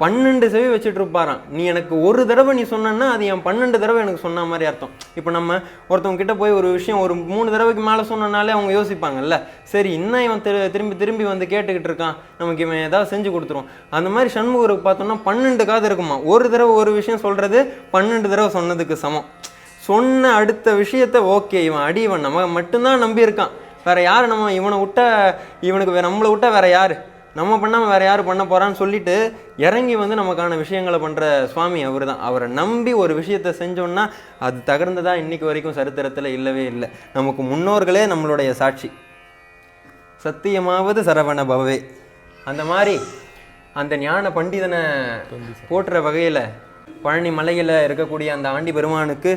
12 செவி வச்சுட்டு இருப்பாராம். நீ எனக்கு ஒரு தடவை நீ சொன்னா அது என் 12 தடவை எனக்கு சொன்ன மாதிரி அர்த்தம். இப்போ நம்ம ஒருத்தவங்க கிட்ட போய் ஒரு விஷயம் ஒரு 3 தடவைக்கு மேலே சொன்னனாலே அவங்க யோசிப்பாங்கல்ல, சரி இன்னும் இவன் திரும்பி வந்து கேட்டுக்கிட்டு இருக்கான், நமக்கு இவன் ஏதாவது செஞ்சு கொடுத்துரும். அந்த மாதிரி சண்முகருக்கு பார்த்தோம்னா 12 காது இருக்குமா, ஒரு தடவை ஒரு விஷயம் சொல்றது 12 தடவை சொன்னதுக்கு சமம். சொன்ன அடுத்த விஷயத்த ஓகே இவன் இவன் நம்ம மட்டும்தான் நம்பியிருக்கான், வேற யார், நம்ம இவனை விட்டா இவனுக்கு நம்மளை விட்டா வேற யாரு, நம்ம பண்ணாமல் வேற யார் பண்ண போறான்னு சொல்லிட்டு இறங்கி வந்து நமக்கான விஷயங்களை பண்ற சுவாமி அவர் தான். அவரை நம்பி ஒரு விஷயத்த செஞ்சோம்னா அது தகர்ந்ததா இன்னைக்கு வரைக்கும் சரித்திரத்தில் இல்லவே இல்லை. நமக்கு முன்னோர்களே நம்மளுடைய சாட்சி. சத்தியமாவது சரவண பவே. அந்த மாதிரி அந்த ஞான பண்டிதனை போற்றுற வகையில் பழனி மலையில் இருக்கக்கூடிய அந்த ஆண்டி பெருமானுக்கு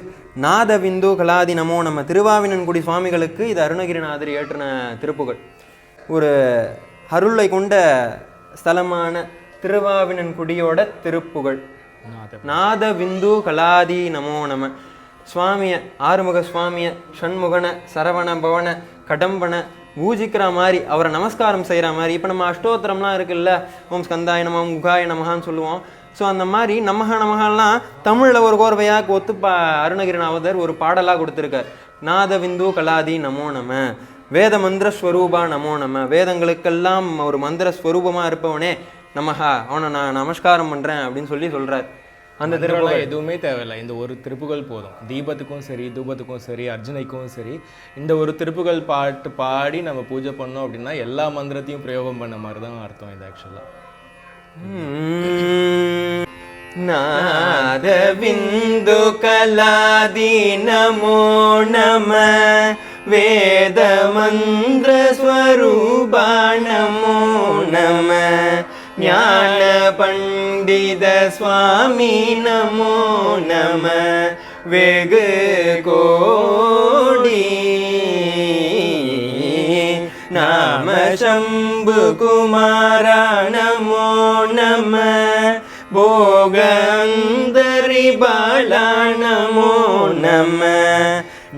நாத விந்து கலாதி நமோ நம்ம திருவாவினன்குடி சுவாமிகளுக்கு இது அருணகிரிநாதர் ஏற்றின திருப்புகள். ஒரு அருளை கொண்ட ஸ்தலமான திருவாவினன்குடியோட திருப்புகள். நாத விந்து கலாதி நமோ நம. சுவாமிய ஆறுமுக சுவாமிய ஷண்முகனை சரவண பவன கடம்பனை பூஜிக்கிற மாதிரி, அவரை நமஸ்காரம் செய்கிற மாதிரி. இப்போ நம்ம அஷ்டோத்திரம்லாம் இருக்குல்ல, ஓம் ஸ்கந்தாய நம முகாய நமகான்னு சொல்லுவோம். ஸோ அந்த மாதிரி நமகாலாம் தமிழில் ஒரு கோர்வையாக ஒத்து அருணகிரிநாதர் ஒரு பாடலாக கொடுத்துருக்கார். நாத விந்து கலாதி நமோ நம, வேத மந்திர ஸ்வரூபா நமோ நம, வேதங்களுக்கெல்லாம் ஒரு மந்திர ஸ்வரூபமாக இருப்பவனே நமஹா, அவனை நான் நமஸ்காரம் பண்ணுறேன் அப்படின்னு சொல்கிறார். அந்த திருப்புகள்
எதுவுமே தேவையில்லை, இந்த ஒரு திருப்புகள் போதும். தீபத்துக்கும் சரி, தூபத்துக்கும் சரி, அர்ச்சனைக்கும் சரி, இந்த ஒரு திருப்புகள் பாட்டு பாடி நம்ம பூஜை பண்ணோம் அப்படின்னா எல்லா மந்திரத்தையும் பிரயோகம் பண்ண மாதிரி தான் அர்த்தம் இது ஆக்சுவலாக.
நாத விந்து கலாதி நமோ நம, வேத மந்திர ஸ்வரூபா நமோ நம, ஞான பண்டித சுவாமி நமோ நம, வெகு கோடி நாம சம்பு குமாரா நமோ நம, போகந்தரி பாலா நமோ நம,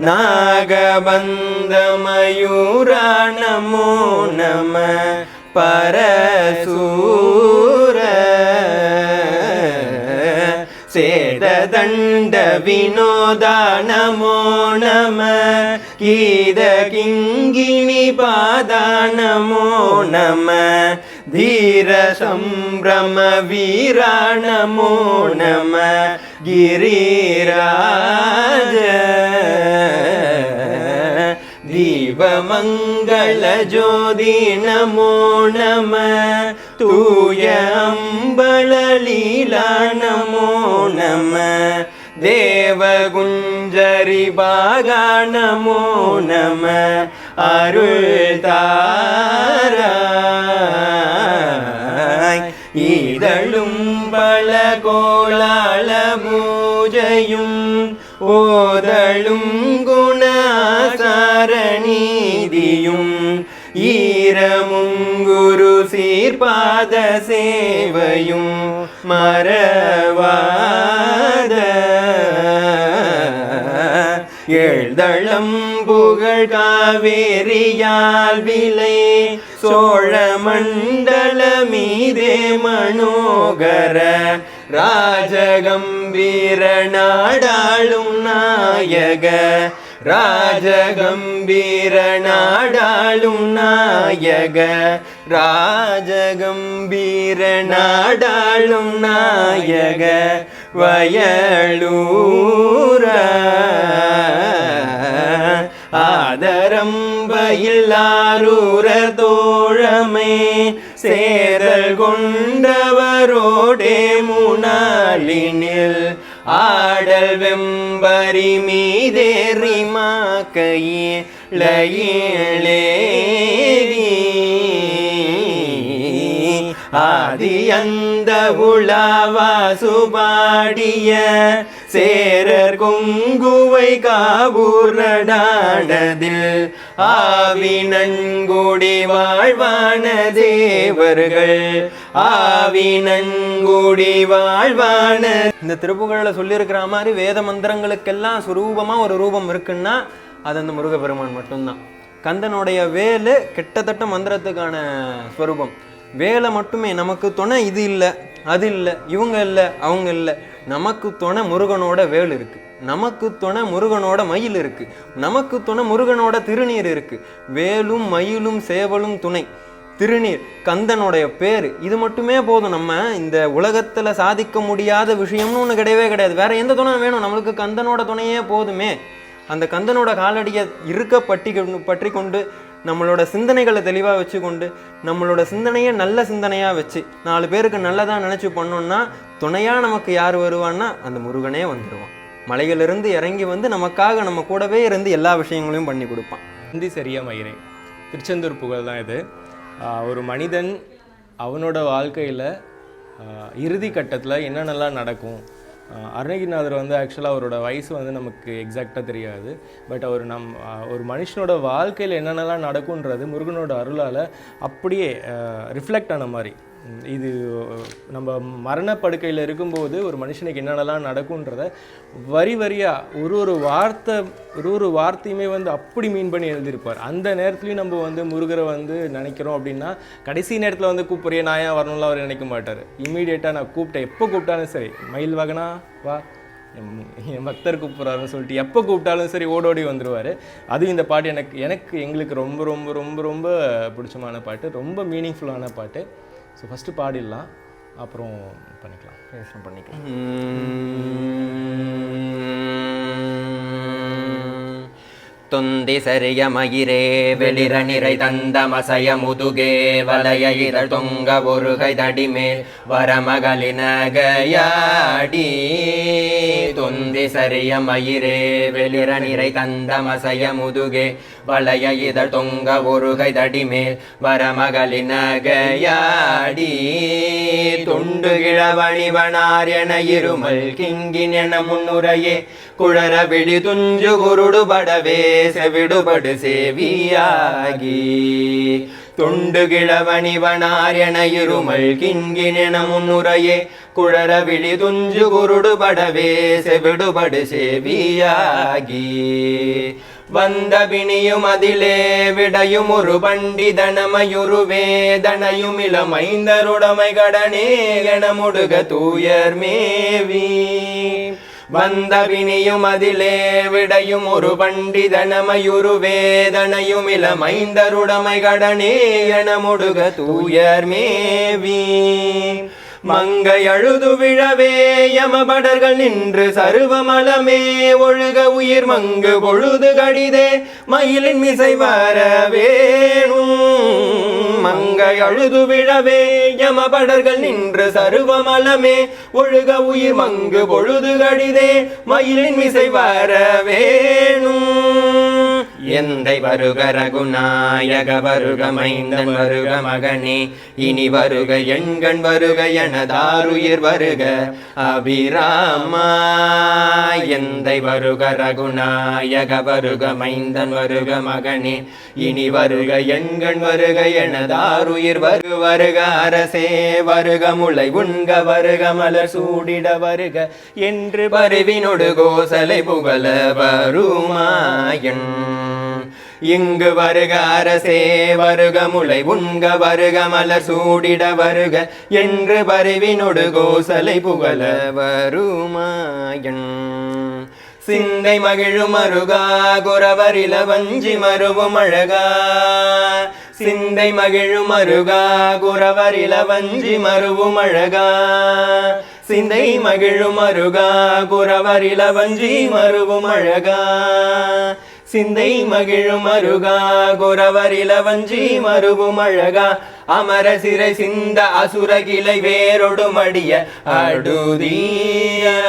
நாகபந்த மயூரா நமோ நம, பரசூர சேததண்ட வினோதா நமோ நம, கீத கிங்கிணி பாதா நமோ நம, தீர சம்பிரம வீரா நமோ நம, கிரிராஜ தீபமங்கள ஜோதி நமோ நம, தூய அம்பளலீலா நமோ நம, தேவகுஞ்சரி பாகா நமோ நம, அருள் தாராய். இதழும் பல கோலால பூஜையும் ஓதழும் குணாசார நீதியும் ஈரமும் குரு சீர்பாத சேவையும் மறவாத எழுதளம் புகழ் காவேரியால் விலை சோழ மண்டல மீதே மனோகர ராஜகம்பீர நாடாளும் நாயக ராஜகம்பீர நாடாளும் நாயக ராஜகம்பீர நாடாளும் நாயக வயலூர ஆதரம்பயில்லாரூர தோழமே சேரல் கொண்டவரோடே முனாலினில் ஆடல் வெம்பரி மீதேறி மாக்கையிலேறி ஆதி அந்த உலாவாசுபாடிய சேரர் கொங்குவை காவூர் நடாடதில் ஆவி நன்குடி வாழ்வான தேவர்கள் ஆவி நன்குடி வாழ்வான. இந்த திருப்புகழில் சொல்லியிருக்கிற மாதிரி வேத மந்திரங்களுக்கெல்லாம் சுரூபமாக ஒரு ரூபம் இருக்குன்னா அது அந்த முருகப்பெருமான் மட்டும்தான். கந்தனுடைய வேலு கிட்டத்தட்ட மந்திரத்துக்கான ஸ்வரூபம். வேலை மட்டுமே நமக்கு துணை இது இல்லை அது இல்லை இவங்க இல்லை அவங்க இல்லை. நமக்கு துணை முருகனோட வேல் இருக்கு, நமக்கு துணை முருகனோட மயில் இருக்கு, நமக்கு துணை முருகனோட திருநீர் இருக்கு. வேலும் மயிலும் சேவலும் துணை, திருநீர் கந்தனுடைய பேர், இது மட்டுமே போதும். நம்ம இந்த உலகத்துல சாதிக்க முடியாத விஷயம்னு ஒன்று கிடையவே கிடையாது. வேற எந்த துணை வேணும்? நம்மளுக்கு கந்தனோட துணையே போதுமே. அந்த கந்தனோட காலடியை பற்றி கொண்டு நம்மளோட சிந்தனைகளை தெளிவாக வச்சுக்கொண்டு நம்மளோட சிந்தனையை நல்ல சிந்தனையாக வச்சு 4 பேருக்கு நல்லதாக நினச்சி பண்ணோன்னா துணையாக நமக்கு யார் வருவான்னா அந்த முருகனே வந்துடுவான். மலையிலிருந்து இறங்கி வந்து நமக்காக நம்ம கூடவே இருந்து எல்லா விஷயங்களையும் பண்ணி கொடுப்பான்.
ஹிந்தி சரியா மயிரை திருச்செந்தூர் புகழ் தான் இது. ஒரு மனிதன் அவனோட வாழ்க்கையில் இறுதி கட்டத்தில் என்னென்னலாம் நடக்கும். அருணகிரிநாதர் வந்து ஆக்சுவலாக அவரோட வயசு வந்து நமக்கு எக்ஸாக்டாக தெரியாது. பட் அவர் ஒரு மனுஷனோட வாழ்க்கையில் என்னென்னலாம் நடக்குன்றது முருகனோட அருளால் அப்படியே ரிஃப்ளெக்ட் ஆன மாதிரி. இது நம்ம மரணப்படுக்கையில் இருக்கும்போது ஒரு மனுஷனுக்கு என்னென்னலாம் நடக்குன்றத வரி வரியாக ஒரு வார்த்தையுமே வந்து அப்படி மீன் பண்ணி எழுதியிருப்பார். அந்த நேரத்துலையும் நம்ம வந்து முருகரை வந்து நினைக்கிறோம் அப்படின்னா கடைசி நேரத்தில் வந்து கூப்பிட்றிய நாயா வரணும்லாம் அவர் நினைக்க மாட்டார். இம்மீடியட்டாக நான் கூப்பிட்டேன், எப்போ கூப்பிட்டாலும் சரி, மயில் வாகனா வா, என் பக்தர் கூப்பிட்றாருன்னு சொல்லிட்டு எப்போ கூப்பிட்டாலும் சரி ஓடோடி வந்துடுவார். அதுவும் இந்த பாட்டு எங்களுக்கு ரொம்ப ரொம்ப ரொம்ப ரொம்ப பிடிச்சமான பாட்டு, ரொம்ப மீனிங்ஃபுல்லான பாட்டு. ஸோ ஃபஸ்ட்டு பாடிடலாம், அப்புறம் பண்ணிக்கலாம், பிரவேசனம் பண்ணிக்கலாம்.
துந்தி சரிய மயிரே வெளிர நிறை தந்த மசய முதுகே வலைய இதழ் தொங்க ஒருகை தடிமேல் வரமகளினகையாடி. துந்தி சரிய மயிரே வெளிர நிறை தந்த மசய முதுகே வலைய இதழ் தொங்க ஒருகை தடிமேல் வரமகளினகையாடி. துண்டு கிழவணிவனார் என இருமல் கிங்கின் என முன்னுரையே குழற விழி துஞ்சு குருடு படவே செவிடுபடு சேவியாகி. துண்டு கிழவணிவனார் என இருமல் கிங்கின முன்னுரையே குழற விழி துஞ்சு குருடு படவே செவிடுபடு சேவியாகி. வந்த பிணியும் அதிலே விடையும் ஒரு பண்டிதனமையுரு வேதனையும் இளமைந்தருடமை கடனே என முடுக தூயர் மேவி. வந்த பிணியும் அதிலே விடையும் ஒரு பண்டிதனமையுரு வேதனையும் இளமைந்தருடமை கடனே என முடுக தூயர் மேவி. மங்கை அழுது விழவே யமபடர்கள் நின்று சருவமலமே ஒழுக உயிர் மங்கு பொழுது கடிதே மயிலின் மிசை வர வேணும். மங்கை அழுது விழவே யமபடர்கள் நின்று சருவமலமே ஒழுக உயிர் மங்கு பொழுது கடிதே மயிலின் மிசை வர வேணும். எந்தை வருக ரகுநாயக வருக மைந்தன் வருக மகனே இனி வருக எண்கண் வருக எனதாருயிர் வருக அபிராமா. எந்தை வருக ரகுநாயக வருக மைந்தன் வருக மகனே இனி வருக எண்கண் வருக எனதாருயிர் வருக வருக அரசே வருக முளை உண்க வருக மலர் சூடிட வருக என்று பருவினொடு கோசலை புகழ வருமாயன். இங்கு வருக அரசே வருக முளை உண்க வருக மலர் சூடிட வருக என்று பருவினொடு கோசலை புகழ வருமாயன். சிந்தை மகிழும் அருகா குரவரில வஞ்சி மருவும் அழகா. சிந்தை மகிழும் அருகா குரவரில வஞ்சி மருவும் அழகா. சிந்தை மகிழும் அருகா குரவரில வஞ்சி மருவும் அழகா. சிந்தை மகிழும் அருகா குரவரில வஞ்சி மருவும் அழகா. அமர சிறை சிந்த அசுர கிளை வேரொடு மடிய அடுதீரா.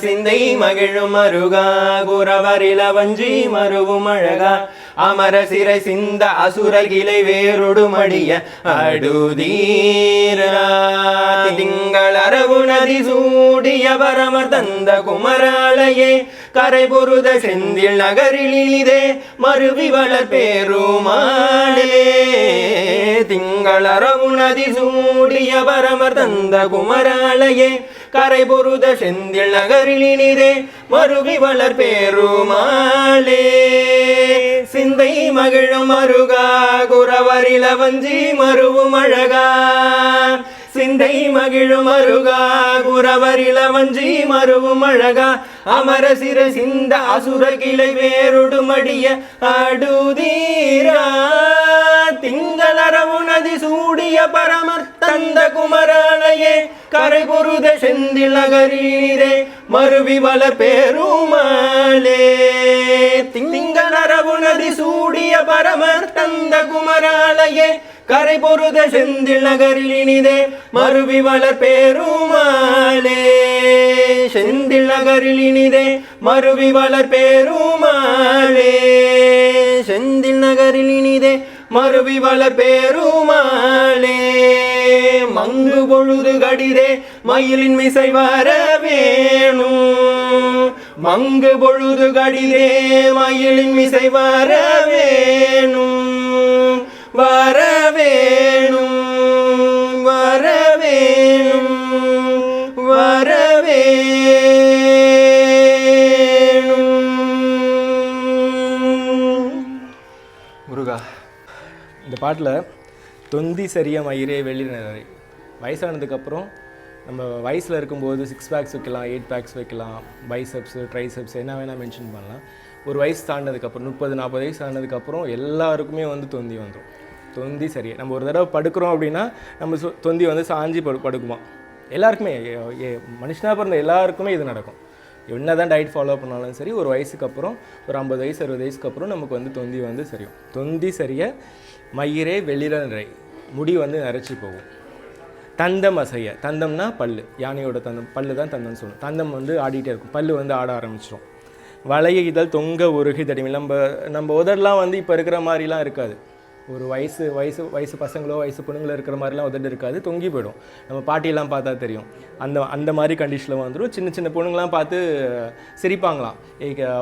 சிந்தை மகிழும் அருகா குரவரில வஞ்சி மருவும் அழகா. அமர சிறை சிந்த அசுர கிளை வேரொடு மடிய அடுதீரா. திங்கள் அரவு நதி சூடிய பரமர் தந்த குமராலயே கரை பொருத செந்தில் நகரில் இனிதே மருவி வளர் பேருமாளே. திங்கள் அரவு நதி சூடிய பரமர் தந்த குமராலயே கரை பொருத செந்தில் நகரில் இனிதே மருவி வளர் பேருமாளே. சிந்தை மகிழும் அருகா குரவரில வஞ்சி மருவும் அழகா. சிந்தை மகிழும் அருகா குரவரில வஞ்சி மருவும் அழகா. அமர சிற சிந்த அசுர கிளை வேரொடு மடிய அடுதீரா. திங்கள் அரவு நதி சூடிய பரமர் தந்த குமராலயே கரை பொருத செந்தில் நகரிலே மருவி வளர் பேருமாளே. திங்கள் அரவு நதி சூடிய பரமர் தந்த குமராலயே கரை பொருத செந்தில் நகரில் இனிதே மருவி வளர் பேருமாளே. செந்தில் நகரில் இனிதே மருவி வளர் பேருமாளே. செந்தில் நகரில் இனிதே மருவி வளர் பேருமாளே. மங்கு பொழுது கடிதே மயிலின் மிசை வர வேணும். மங்கு பொழுது கடிதே மயிலின் மிசை வர வேணும். வர வேணும் வர வேணும் வர வேணும்.
முருகா,
இந்த பாட்டில் தொந்தி சரிய மயிரே வெளிநரை வயசானதுக்கப்புறம் நம்ம வயசில் இருக்கும்போது 6 பேக்ஸ் வைக்கலாம், 8 பேக்ஸ் வைக்கலாம், பைசப்ஸு ட்ரைசப்ஸ் என்ன வேணால் மென்ஷன் பண்ணலாம். ஒரு வயசு தாண்டதுக்கப்புறம் 30-40 வயசு தாண்டதுக்கப்புறம் எல்லாருக்குமே வந்து தொந்தி வந்துடும். தொந்தி சரியா நம்ம ஒரு தடவை படுக்கிறோம் அப்படின்னா நம்ம தொந்தி வந்து சாஞ்சி படுக்குமா. எல்லாருக்குமே மனுஷனாக பிறந்த எல்லாருக்குமே இது நடக்கும். என்ன தான் டயட் ஃபாலோ பண்ணாலும் சரி, ஒரு வயசுக்கு அப்புறம் ஒரு 50 வயசு 60 வயசுக்கு அப்புறம் நமக்கு வந்து தொந்தி வந்து சரியும். தொந்தி சரிய மயிரே வெளிரரை முடி வந்து நரைச்சி போகும். தந்தம் அசைய, தந்தம்னா பல்லு, யானையோட தந்தம் பல்லு தான் தந்தம்னு சொல்லணும். தந்தம் வந்து ஆடிட்டே இருக்கும், பல்லு வந்து ஆட ஆரம்பிச்சிடும். வளைய இதழ் தொங்க உருகி தடிமை நம்ம உதடெலாம் வந்து இப்போ இருக்கிற மாதிரிலாம் இருக்காது. ஒரு வயசு பசங்களோ வயசு பொண்ணுங்களோ இருக்கிற மாதிரிலாம் உதட்டு இருக்காது, தொங்கி போயிடும். நம்ம பாட்டியெல்லாம் பார்த்தா தெரியும், அந்த மாதிரி கண்டிஷனில் வந்துடும். சின்ன பொண்ணுங்களாம் பார்த்து சிரிப்பாங்களாம்,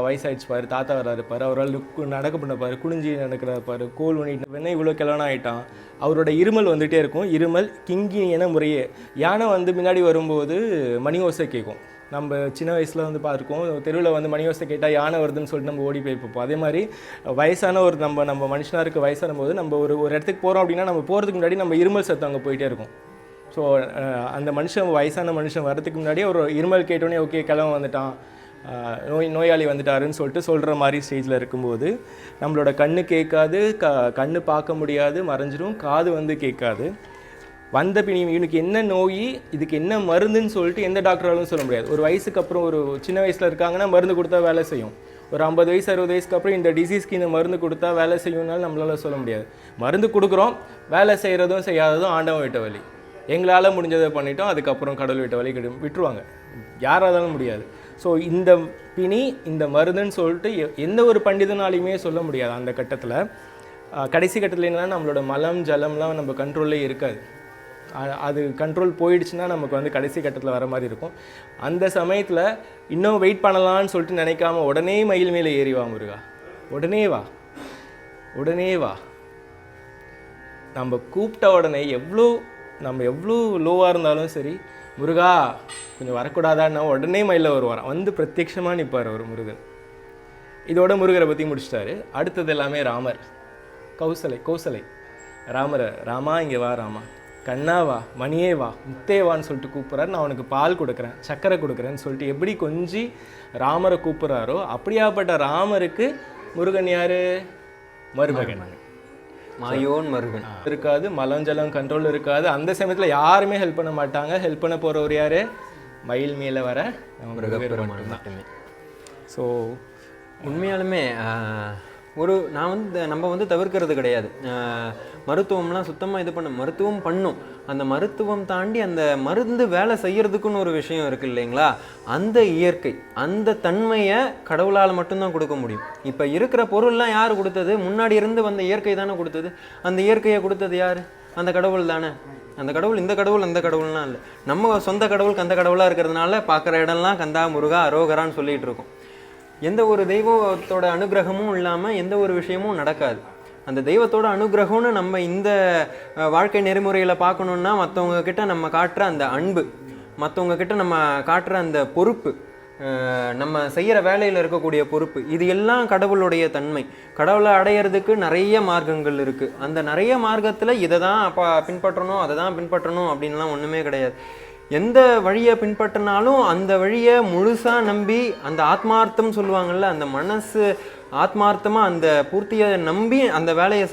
வயசாகிடுச்சு பாரு, தாத்தா வராரு பாரு, அவரால் நடக்க பண்ண பாரு, குனிஞ்சி நடக்கிற பாரு, கோல் பண்ணிட்டு வேணா இவ்வளோ கிழவனா ஆகிட்டான். அவரோட இருமல் வந்துகிட்டே இருக்கும். இருமல் கிங்கி என முறையே. யானை வந்து முன்னாடி வரும்போது மணி ஓசை கேட்கும். நம்ம சின்ன வயசில் வந்து பார்த்துருக்கோம், தெருவில் வந்து மணி ஓசை கேட்டால் யானை வருதுன்னு சொல்லிட்டு நம்ம ஓடி போய் பார்ப்போம். அதே மாதிரி வயசான ஒரு நம்ம மனுஷனாக இருக்க வயசான போது நம்ம ஒரு இடத்துக்கு போகிறோம் அப்படின்னா நம்ம போகிறதுக்கு முன்னாடி நம்ம இருமல் சத்தம் அங்கே போயிட்டே இருக்கும். ஸோ அந்த வயசான மனுஷன் வரதுக்கு முன்னாடியே ஒரு இருமல் கேட்டோன்னே ஓகே கிழவன் வந்துட்டான், நோயாளி வந்துட்டாருன்னு சொல்லிட்டு சொல்கிற மாதிரி ஸ்டேஜில் இருக்கும்போது நம்மளோட கண்ணு கேட்காது, கண்ணு பார்க்க முடியாது, மறைஞ்சிடும், காது வந்து கேட்காது. வந்த பின் இவனுக்கு என்ன நோய், இதுக்கு என்ன மருந்துன்னு சொல்லிட்டு எந்த டாக்டராலும் சொல்ல முடியாது. ஒரு வயசுக்கு அப்புறம் ஒரு சின்ன வயசில் இருக்காங்கன்னா மருந்து கொடுத்தா வேலை செய்யும். ஒரு 50 வயசு 60 வயசுக்கு அப்புறம் இந்த டிசீஸ்க்கு இந்த மருந்து கொடுத்தா வேலை செய்யும்னாலும் நம்மளால சொல்ல முடியாது. மருந்து கொடுக்குறோம், வேலை செய்கிறதும் செய்யாததும் ஆண்டவன் விட்ட வழி. எங்களால் முடிஞ்சதை பண்ணிட்டோம், அதுக்கப்புறம் கடவுள் விட்ட வழி விட்டுருவாங்க, யாராலும் முடியாது. ஸோ இந்த பிணி இந்த மருந்துன்னு சொல்லிட்டு எந்த ஒரு பண்டிதனாலையுமே சொல்ல முடியாது அந்த கட்டத்தில். கடைசி கட்டத்தில் என்னன்னா நம்மளோட மலம் ஜலம்லாம் நம்ம கண்ட்ரோல்லே இருக்காது. அது கண்ட்ரோல் போயிடுச்சுன்னா நமக்கு வந்து கடைசி கட்டத்தில் வர மாதிரி இருக்கும். அந்த சமயத்தில் இன்னும் வெயிட் பண்ணலான்னு சொல்லிட்டு நினைக்காம உடனே மயில் மேலே ஏறி வா முருகா, உடனே வா, உடனே வா. நம்ம கூப்பிட்ட உடனே நம்ம எவ்வளோ லோவாக இருந்தாலும் சரி, முருகா கொஞ்சம் வரக்கூடாதான்னா உடனே மயிலில் வருவாராம், வந்து பிரத்யட்சமாக நிற்பார் அவர் முருகன். இதோட முருகரை பற்றி முடிச்சிட்டாரு. அடுத்தது எல்லாமே ராமர். கௌசலை ராமரை, ராமா இங்கே வா, ராமா கண்ணா வா, மணியே வா, முத்தே வான்னு சொல்லிட்டு கூப்பிட்றாரு. நான் அவனுக்கு பால் கொடுக்குறேன், சக்கரை கொடுக்குறேன்னு சொல்லிட்டு எப்படி கொஞ்சி ராமரை கூப்பிட்றாரோ அப்படியாப்பட்ட ராமருக்கு முருகன் யாரு? மருமகன்.
மாயோன் மருகன்
இருக்காது, மலஞ்சலம் கண்ட்ரோல் இருக்காது. அந்த சமயத்தில் யாருமே ஹெல்ப் பண்ண மாட்டாங்க. ஹெல்ப் பண்ண போகிறவர் யாரு? மயில் மேலே வர
முருகப்பெருமான் மட்டுமே.
ஸோ
உண்மையாலுமே நம்ம வந்து தவிர்க்கிறது கிடையாது. மருத்துவம்லாம் சுத்தமாக இது மருத்துவம் பண்ணும். அந்த மருத்துவம் தாண்டி அந்த மருந்து வேலை செய்யறதுக்குன்னு ஒரு விஷயம் இருக்குது இல்லைங்களா? அந்த இயற்கை, அந்த தன்மையை கடவுளால் மட்டும்தான் கொடுக்க முடியும். இப்போ இருக்கிற பொருள்லாம் யார் கொடுத்தது? முன்னாடி இருந்து வந்த இயற்கை தானே கொடுத்தது. அந்த இயற்கையை கொடுத்தது யார்? அந்த கடவுள் தானே. அந்த கடவுள் இந்த கடவுள் அந்த கடவுள்லாம் இல்லை. நம்ம சொந்த கடவுள் கந்த கடவுளாக இருக்கிறதுனால பார்க்குற இடம்லாம் கந்தா முருகா அரோகரான்னு சொல்லிகிட்டு இருக்கோம். எந்த ஒரு தெய்வத்தோட அனுகிரகமும் இல்லாமல் எந்த ஒரு விஷயமும் நடக்காது. அந்த தெய்வத்தோட அனுகிரகம்னு நம்ம இந்த வாழ்க்கை நெறிமுறையில் பார்க்கணுன்னா மற்றவங்க கிட்ட நம்ம காட்டுற அந்த அன்பு, மற்றவங்க கிட்ட நம்ம காட்டுற அந்த பொறுப்பு, நம்ம செய்கிற வேலையில் இருக்கக்கூடிய பொறுப்பு, இது எல்லாம் கடவுளுடைய தன்மை. கடவுளை அடையிறதுக்கு நிறைய மார்க்கங்கள் இருக்குது. அந்த நிறைய மார்க்கத்தில் இதை தான் பின்பற்றணும், அதை தான் பின்பற்றணும் அப்படின்லாம் ஒன்றுமே கிடையாது. எந்த வழியை பின்பற்றினாலும் அந்த வழியை முழுசாக நம்பி, அந்த ஆத்மார்த்தம் சொல்லுவாங்கள்ல, அந்த மனசு ஆத்மார்த்தமாக அந்த பூர்த்தியை நம்பி அந்த வேலையை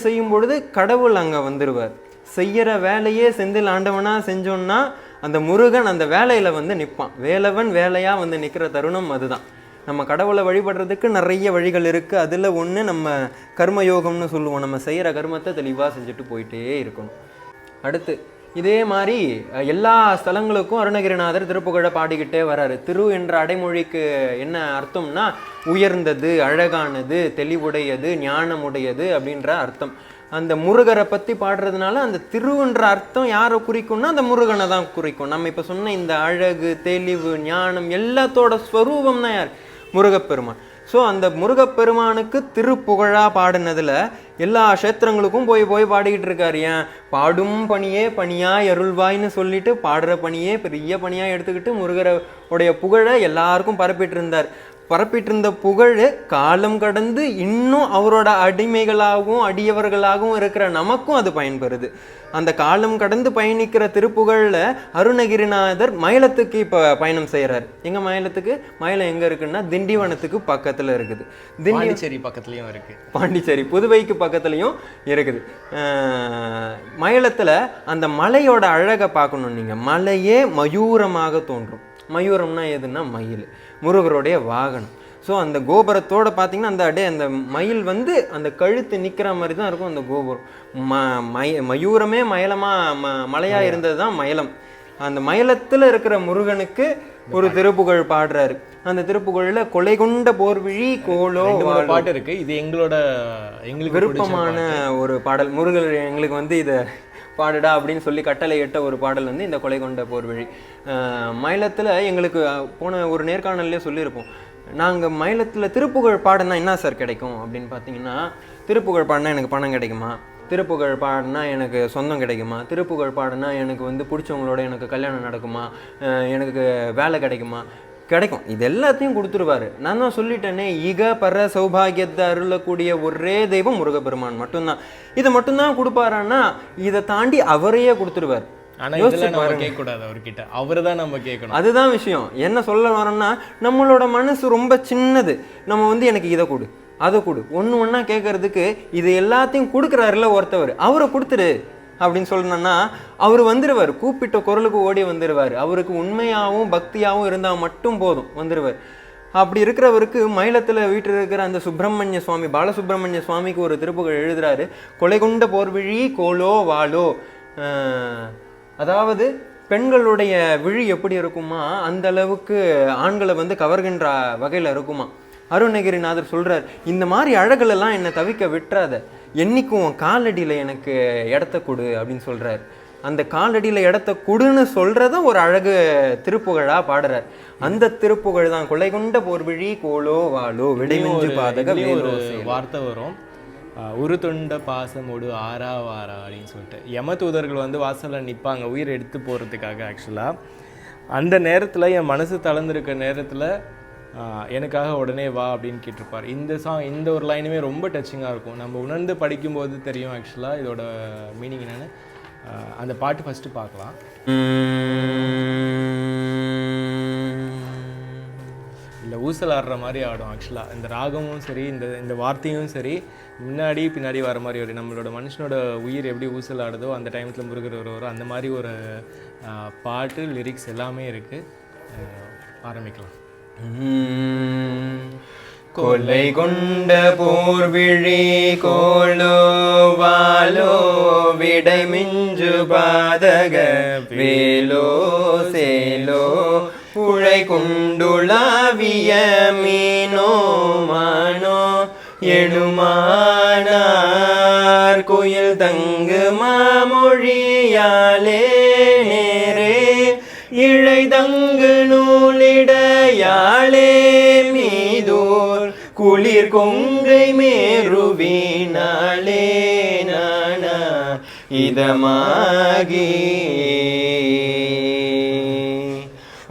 செய்யும் பொழுது கடவுள் அங்கே வந்துடுவார். செய்கிற வேலையே செந்தில் ஆண்டவனாக செஞ்சோன்னா அந்த முருகன் அந்த வேலையில் வந்து நிற்பான். வேலவன் வேலையாக வந்து நிற்கிற தருணம் அதுதான். நம்ம கடவுளை வழிபடுறதுக்கு நிறைய வழிகள் இருக்குது. அதில் ஒன்று நம்ம கர்மயோகம்னு சொல்லுவோம். நம்ம செய்கிற கர்மத்தை தெளிவாக செஞ்சுட்டு போயிட்டே இருக்கணும். அடுத்து இதே மாதிரி எல்லா ஸ்தலங்களுக்கும் அருணகிரிநாதர் திருப்புகழை பாடிக்கிட்டே வராரு. திரு என்ற அடைமொழிக்கு என்ன அர்த்தம்னா உயர்ந்தது, அழகானது, தெளிவுடையது, ஞானமுடையது அப்படின்ற அர்த்தம். அந்த முருகரை பற்றி பாடுறதுனால அந்த திருன்ற அர்த்தம் யாரை குறிக்கும்னா அந்த முருகனை தான் குறிக்கும். நம்ம இப்போ சொன்ன இந்த அழகு, தெளிவு, ஞானம் எல்லாத்தோட ஸ்வரூபம் தான் யார்? முருகப்பெருமான். ஸோ அந்த முருகப்பெருமானுக்கு திருப்புகழாக பாடினதில் எல்லா க்ஷேத்திரங்களுக்கும் போய் பாடிக்கிட்டு இருக்காரு. ஏன்? பாடும் பணியே பணியாய் அருள்வாய்ன்னு சொல்லிட்டு பாடுற பணியே பெரிய பணியாக எடுத்துக்கிட்டு முருகருடைய புகழை எல்லாருக்கும் பரப்பிட்டு இருந்த புகழ் காலம் கடந்து இன்னும் அவரோட அடிமைகளாகவும் அடியவர்களாகவும் இருக்கிற நமக்கும் அது பயன்பெறுது. அந்த காலம் கடந்து பயணிக்கிற திருப்புகழில் அருணகிரிநாதர் மயிலத்துக்கு இப்போ பயணம் செய்கிறார். எங்கே மயிலத்துக்கு? மயிலம் எங்கே இருக்குன்னா திண்டிவனத்துக்கு பக்கத்தில் இருக்குது.
பாண்டிச்சேரி பக்கத்துலேயும் இருக்குது.
பாண்டிச்சேரி புதுவைக்கு பக்கத்துலேயும் இருக்குது. மயிலத்தில் அந்த மலையோட அழகை பார்க்கணும் நீங்கள். மலையே மயூரமாக தோன்றும். மயூரம்னா எதுன்னா மயில், முருகருடைய வாகனம். ஸோ அந்த கோபுரத்தோடு பார்த்தீங்கன்னா அந்த மயில் வந்து அந்த கழுத்து நிற்கிற மாதிரி தான் இருக்கும் அந்த கோபுரம். மயூரமே மலையாக இருந்தது தான் மயிலம். அந்த மயிலத்தில் இருக்கிற முருகனுக்கு ஒரு திருப்புகழ் பாடுறாரு. அந்த திருப்புகழில் கொலை கொண்ட போர்விழி கோலோ
பாட்டு இருக்கு. இது எங்களுக்கு
விருப்பமான ஒரு பாடல். முருகர் எங்களுக்கு வந்து இதை பாடுடா அப்படின்னு சொல்லி கட்டளை இட்ட ஒரு பாடல் வந்து இந்த கொலை கொண்ட போர்விழி. மயிலத்தில் எங்களுக்கு போன ஒரு நேர்காணல்லே சொல்லியிருப்போம், நாங்கள் மயிலத்தில் திருப்புகழ் பாடினா என்ன சார் கிடைக்கும் அப்படின்னு பார்த்தீங்கன்னா, திருப்புகழ் பாடினா எனக்கு பணம் கிடைக்குமா, திருப்புகழ் பாடினா எனக்கு சொந்தம் கிடைக்குமா, திருப்புகழ் பாடினா எனக்கு வந்து பிடிச்சவங்களோட எனக்கு கல்யாணம் நடக்குமா, எனக்கு வேலை கிடைக்குமா? கிடைக்கும். இது எல்லாத்தையும் கொடுத்துருவாரு. நான் தான் சொல்லிட்டேனே, ஈக பர சௌபாகியத்தை அருளக்கூடிய ஒரே தெய்வம் முருகப்பெருமான் மட்டும்தான். இதை மட்டும்தான் கொடுப்பாரான்னா இதை தாண்டி அவரையே கொடுத்துருவார். அதுதான் விஷயம். என்ன சொல்ல வரோம்னா, நம்மளோட மனசு ரொம்ப சின்னது. நம்ம வந்து எனக்கு இதை கொடு அதை கொடு ஒன்று ஒன்றா கேட்கறதுக்கு இது எல்லாத்தையும் கொடுக்குறாருல ஒருத்தவர், அவரை கொடுத்துரு அப்படின்னு சொல்லணும்னா அவர் வந்துடுவார். கூப்பிட்ட குரலுக்கு ஓடி வந்துடுவார். அவருக்கு உண்மையாகவும் பக்தியாகவும் இருந்தால் மட்டும் போதும், வந்துடுவார். அப்படி இருக்கிறவருக்கு மயிலத்தில் வீட்டில் இருக்கிற அந்த சுப்பிரமணிய சுவாமி, பாலசுப்பிரமணிய சுவாமிக்கு ஒரு திருப்புகழ் எழுதுறாரு. கொலை கொண்ட போர்விழி கோலோ வாலோ. அதாவது பெண்களுடைய விழி எப்படி இருக்குமா அந்த அளவுக்கு ஆண்களை வந்து கவர்கின்ற வகையில் இருக்குமா. அருணகிரிநாதர் சொல்கிறார், இந்த மாதிரி அழகுலெல்லாம் என்னை தவிக்க விட்டுறாத, என்னைக்கும் உன் காலடியில் எனக்கு இடத்த கொடு அப்படின்னு சொல்கிறார். அந்த காலடியில் இடத்த கொடுன்னு சொல்கிறத ஒரு அழகு திருப்புகழாக பாடுறார். அந்த திருப்புகழ் தான் கொலை கொண்ட போர்விழி கோலோ வாலோ விடைமிஞ்சு பாதக வேலோ
வார்த்தை வரும், ஒரு தொண்ட பாசமோடு ஆரா வாரா அப்படின்னு சொல்லிட்டு. யம தூதர்கள் வந்து வாசலில் நிற்பாங்க உயிர் எடுத்து போகிறதுக்காக. ஆக்சுவலாக அந்த நேரத்தில் என் மனசு தளர்ந்துருக்க நேரத்தில் எனக்காக உடனே வா அப்படின்னு கேட்டிருப்பார். இந்த ஒரு லைனுமே ரொம்ப டச்சிங்காக இருக்கும். நம்ம உணர்ந்து படிக்கும்போது தெரியும் ஆக்சுவலாக இதோட மீனிங் என்னென்னு. அந்த பாட்டு ஃபஸ்ட்டு பார்க்கலாம். இல்லை ஊசல் ஆடுற மாதிரி ஆடும் ஆக்சுவலாக. இந்த ராகமும் சரி, இந்த வார்த்தையும் சரி, முன்னாடி பின்னாடி வர மாதிரி ஒரு நம்மளோட மனுஷனோட உயிர் எப்படி ஊசல் ஆடுதோ அந்த டைமத்தில் முருகர் வருவாரோ அந்த மாதிரி ஒரு பாட்டு, லிரிக்ஸ் எல்லாமே இருக்குது. ஆரம்பிக்கலாம்.
கொலை கொண்ட போர்விழி கோலோ வாலோ விடைமிஞ்சு பாதக வேலோ சேலோ புழை கொண்டுளாவிய மீனோ மானோ எழுமானார் குயில் தங்கு மாமொழியாலே நேரே இழை தங்கு நூலிடையாளே மீதோர் குளிர் கொங்கை மேருவினாளே நானா இதமாகி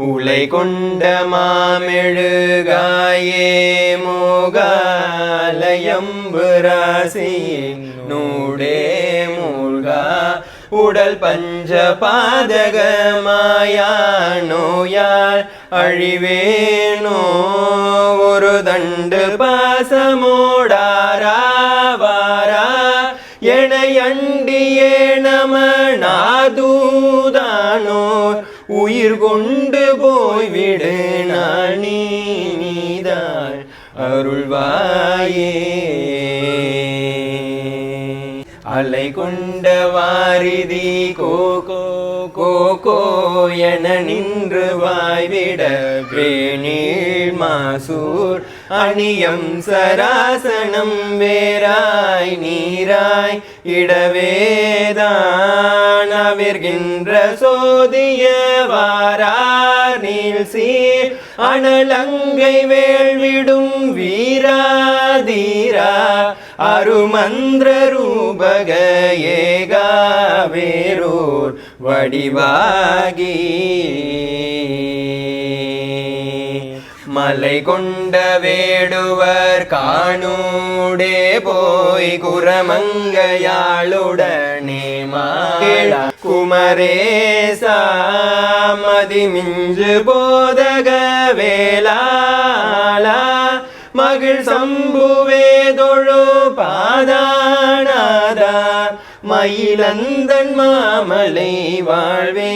உலை கொண்ட மாமெழுகாயே மோகாலயம்பு ராசியின் நூடே மூழ்கா உடல் பஞ்ச பாதகமாயா நோயால் அழிவேனோ ஒரு தண்டு பாசமோடாராவாரா எனை அண்டியே நமநாதூதானோர் உயிர் கொண்டு போய்விடு நீதான் அருள்வாயே. அலை கொண்ட வாரிதி கோகோ கோகோ என நின்று வாய்விட வேணீள் மாசூர் அணியம் சராசனம் வேராய் நீராய் இடவேதான் அவிர்கின்ற சோதிய வாரார் நீள் சீர் அனலங்கை வேள்விடும் வீராதீரா அருமந்திர ரூபக ஏகாவேரோர் வடிவாகி மலை கொண்ட வேடுவர் காணூடே போய் குரமங்கையாளுடனே மாள குமரேசா மதிமிஞ்சு போதக வேளாளா மகிழ் சம்புவேதொழு பாதானாதா மயிலந்தன் மாமலை வாழ்வே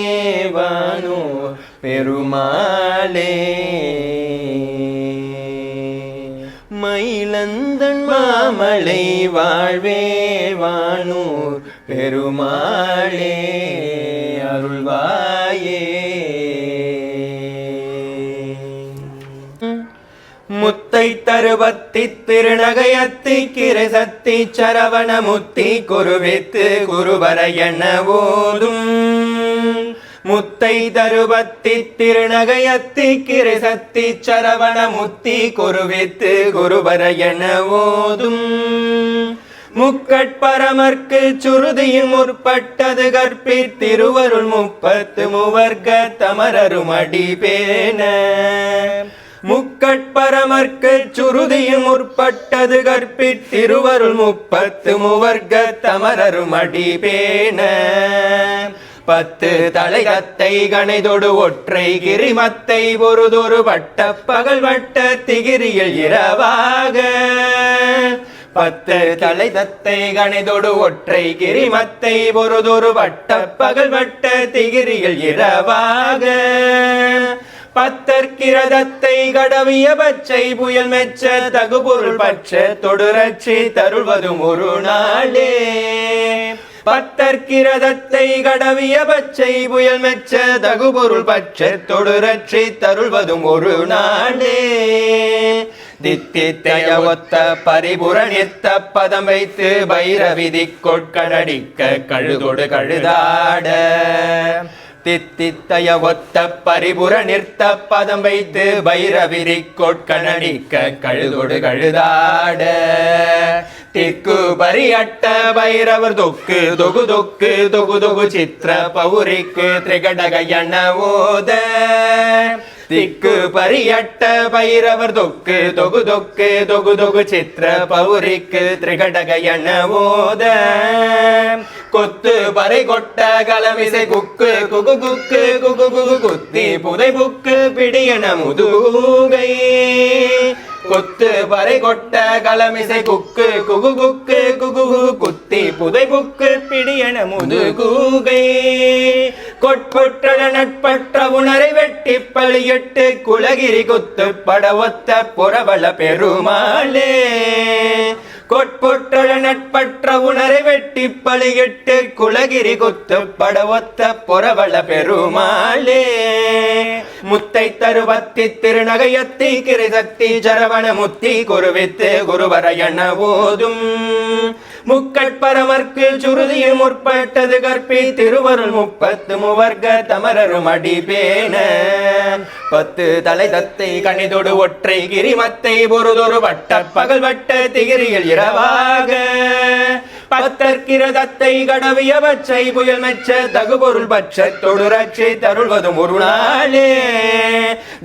வானோ பெருமாளே. மயிலந்தன் மாமலை வாழ்வே வானூர் பெருமாளே அருள்வாயே. முத்தை தருவத்தி திருநகையத்தி கிரசத்தி சரவண முத்தி குருவித்து குருவர என ஓதும் முத்தை தருவத்தி திருநகையத்தி கிரசத்தி சரவண முத்தி குருவித்து குருவர என ஓதும் முக்கட்பரமர்க்கு சுருதியின் முற்பட்டது கற்பித்திருவருள் 33 தமரரும் அடிபேன முக்கட்பரமர்க்கு சுருதியின் முற்பட்டது கற்பித்திருவருள் 33 தமரரும் அடிபேன 10 தலைகத்தை கணைதொடு ஒற்றை கிரிமத்தை பொருதொரு வட்ட பகல் வட்ட திகிரியில் இரவாக 10 தலைதத்தை கணைதொடு ஒற்றை கிரிமத்தை பொருதொரு வட்ட பகல் வட்ட திகிரியில் இரவாக 10 கிரதத்தை கடவிய பச்சை புயல் மெச்ச தகுபொருள் பற்ற தொடுரட்சி தருள்வதும் ஒரு நாளே பத்தற்கிரதத்தை கடவிய பச்சை புயல் மெச்ச தகுபொருள் பட்ச தொடுரட்சி தருள்வதும் ஒரு நாளே தித்தித்தைய ஒத்த பரிபுரணித்த பதம் வைத்து பைரவிதி கொட்கடடிக்க கழுதொடு கழுதாட தித்தித்தைய ஒத்த பரிபுர நிறுத்த பதம் வைத்து பைரவிதி கொட்கணடிக்க கழுதொடு கழுதாட திக்கு பரியட்ட பைரவர் தொக்கு தொகு தொக்கு தொகு தொகு சித்திர பௌரிக்கு திரிகடகயன ஓத திக்கு பரியட்ட பைரவர் தொக்கு தொகு தொக்கு தொகு தொகு சித்திர பௌரிக்கு திரிகடகயன ஓத கொத்து பறை கொட்ட கலமிசை குக்கு குகு குக்கு குகு குகு குத்தி புதை புக்கு பிடியன முதுகை கொத்து பறை கொட்ட கலமிசை குக்கு குகு குக்கு குகு குகு குத்தி புதை புக்கு பிடியன முதுகூகை கொட்புற்ற நட்பற்ற உணரை வெட்டி பழியிட்டு குலகிரி குத்து படவொத்த புறவள பெருமாளே கொட்புற்ற நட்பற்ற உணரை வெட்டி பழியிட்டு குலகிரி குத்து படவொத்த புறவள பெருமாளே முத்தை தருவத்தி திருநகையத்தி கிரிசக்தி சரவண முத்தி குருவித்து குருவரையன ஓதும் முக்கட்பரமர்க்கு சுருதியில் முற்பட்டது கற்பி திருவருள் 30 மூவர்க்க தமரரும் அடிபேன 10 தலை தத்தை கணிதொடு ஒற்றை கிரிமத்தை பொருதொரு வட்ட பகல் வட்ட திகிரியில் இரவாக பத்தற்கிரதத்தை கடவிய பச்சை புயல் மெச்ச தகுபொருள் பட்ச தொடுரட்சி தருள்வதும் ஒரு நாளே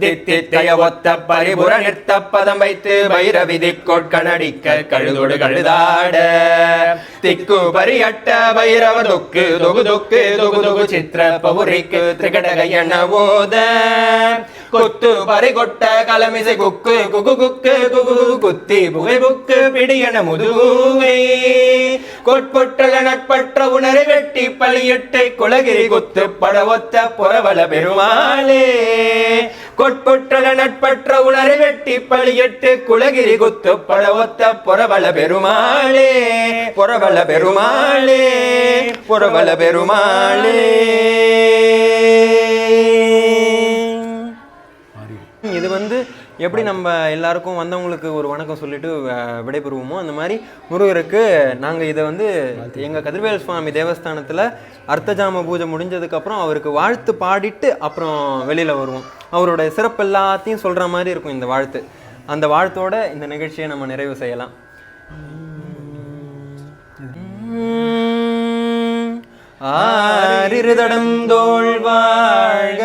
தித்தித்தைய ஒத்த பரிபுர நிறுத்த பதம் வைத்து பைரவிதி கொட்கணடிக்க கழுதொடு கழுதாட திக்கு பரியட்ட பைரவர் தொக்கு தொகு தொக்கு தொகு தொகு சித்திர பௌரிக்கு திரிகடகயன ஓத கொத்து பறை கொட்ட கலமிசை குக்கு குகு குக்கு குகு குத்தி புகை புக்கு பிடியன முதுகை கொட்புற்ற நட்பற்ற உணரை வெட்டி பழியிட்டு குலகிரி குத்து படவொத்த புறவள பெருமாளே கொட்புற்ற நட்பற்ற உணரை வெட்டி பழியிட்டு குலகிரி குத்து படவொத்த புறவள பெருமாளே புறவள பெருமாளே புறவள பெருமாளே.
இது வந்து எப்படி நம்ம எல்லாருக்கும் வந்தவங்களுக்கு ஒரு வணக்கம் சொல்லிட்டு விடைபெறுவோமோ அந்த மாதிரி முருகருக்கு நாங்கள் இதை வந்து எங்கள் கதிர்வேல் சுவாமி தேவஸ்தானத்தில் அர்த்தஜாம பூஜை முடிஞ்சதுக்கப்புறம் அவருக்கு வாழ்த்து பாடிட்டு அப்புறம் வெளியில் வருவோம். அவரோட சிறப்பு எல்லாத்தையும் சொல்கிற மாதிரி இருக்கும் இந்த வாழ்த்து. அந்த வாழ்த்தோட இந்த நிகழ்ச்சியை நம்ம நிறைவு செய்யலாம்.
ஆரிருதடம் தோள் வாழ்க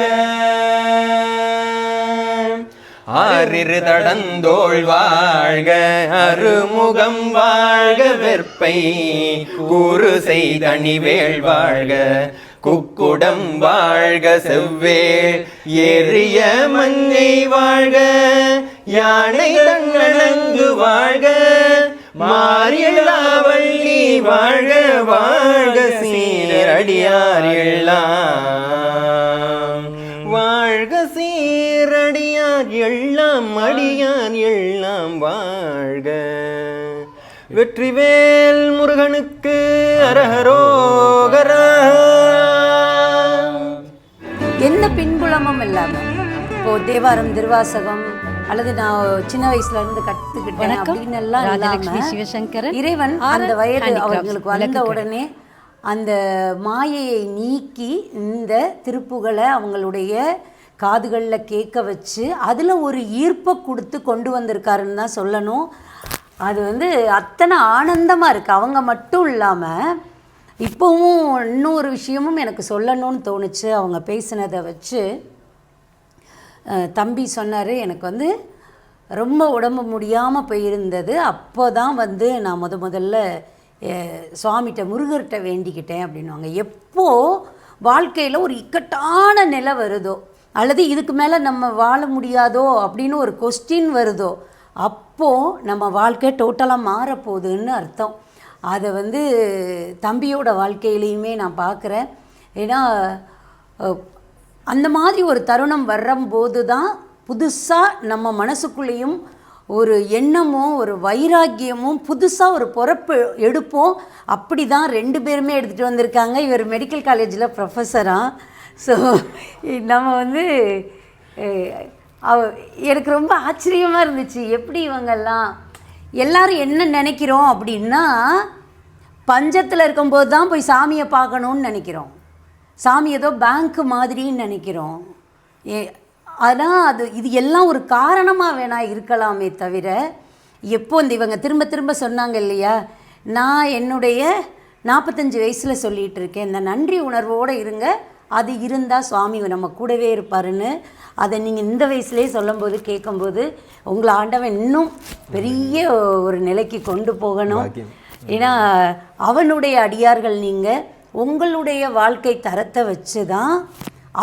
ஆரிருதடந்தோள் வாழ்க அருமுகம் வாழ்க வெற்பை கூறு செய்தணிவேள் வாழ்க குக்குடம் வாழ்க செவ்வேள் ஏறிய மஞ்சை வாழ்க யானை தன்னணங்கு வாழ்க மாரியலாவள்ளி வாழ்க வாழ்க சீரடியார் எல்லாம் வாழ்க சீரடியார் எல்லாம் அடியார் எல்லாம் வாழ்க. வெற்றிவேல் முருகனுக்கு அரஹரோகரா.
எந்த பின்புலமும் இல்லாமல் இப்போ தேவாரம் திருவாசகம் அல்லது நான் சின்ன வயசுல இருந்து கற்றுக்கிட்டேன் அப்படின்னு எல்லாம் இல்லாம
சிவசங்கரன்
இறைவன் அந்த வயது அவர்களுக்கு வந்த உடனே அந்த மாயையை நீக்கி இந்த திருப்புகளை அவங்களுடைய காதுகளில் கேட்க வச்சு அதில் ஒரு ஈர்ப்பை கொடுத்து கொண்டு வந்திருக்காருன்னு தான் சொல்லணும். அது வந்து அத்தனை ஆனந்தமாக இருக்குது. அவங்க மட்டும் இல்லாமல் இப்போவும் இன்னொரு விஷயமும் எனக்கு சொல்லணும்னு தோணுச்சு. அவங்க பேசினதை வச்சு தம்பி சொன்னார், எனக்கு வந்து ரொம்ப உடம்பு முடியாமல் போயிருந்தது. அப்போ தான் வந்து நான் முதல்ல சுவாமிகிட்ட முருகர்கிட்ட வேண்டிக்கிட்டேன் அப்படின்வாங்க. எப்போ வாழ்க்கையில் ஒரு இக்கட்டான நிலை வருதோ அல்லது இதுக்கு மேலே நம்ம வாழ முடியாதோ அப்படின்னு ஒரு கொஸ்டின் வருதோ அப்போது நம்ம வாழ்க்கை டோட்டலாக மாறப்போகுதுன்னு அர்த்தம். அதை வந்து தம்பியோட வாழ்க்கையிலையுமே நான் பார்க்குறேன். ஏன்னா அந்த மாதிரி ஒரு தருணம் வரும்போது தான் புதுசாக நம்ம மனசுக்குள்ளேயும் ஒரு எண்ணமும் ஒரு வைராக்கியமும் புதுசாக ஒரு பொறப்பு எடுப்போம். அப்படி தான் 2 பேருமே எடுத்துகிட்டு வந்திருக்காங்க. இவர் மெடிக்கல் காலேஜில் ப்ரொஃபஸராக. ஸோ நம்ம வந்து எனக்கு ரொம்ப ஆச்சரியமாக இருந்துச்சு. எப்படி இவங்கெல்லாம் எல்லாரும் என்ன நினைக்கிறோம் அப்படின்னா, பஞ்சத்தில் இருக்கும்போது தான் போய் சாமியை பார்க்கணுன்னு நினைக்கிறோம். சாமி ஏதோ பேங்க்கு மாதிரின்னு நினைக்கிறோம். ஆனால் இது எல்லாம் ஒரு காரணமாக வேணா இருக்கலாமே தவிர, எப்போ இவங்க திரும்ப திரும்ப சொன்னாங்க இல்லையா, நான் என்னுடைய 45 வயசில் சொல்லிகிட்டு இருக்கேன், இந்த நன்றி உணர்வோடு இருங்க, அது இருந்தால் சுவாமி நம்ம கூடவே இருப்பாருன்னு. அதை நீங்கள் இந்த வயசுலேயே சொல்லும்போது கேட்கும்போது உங்களை ஆண்டவன் இன்னும் பெரிய ஒரு நிலைக்கு கொண்டு போகணும். ஏன்னா அவனுடைய அடியார்கள் நீங்கள், உங்களுடைய வாழ்க்கை தரத்தை வச்சு தான்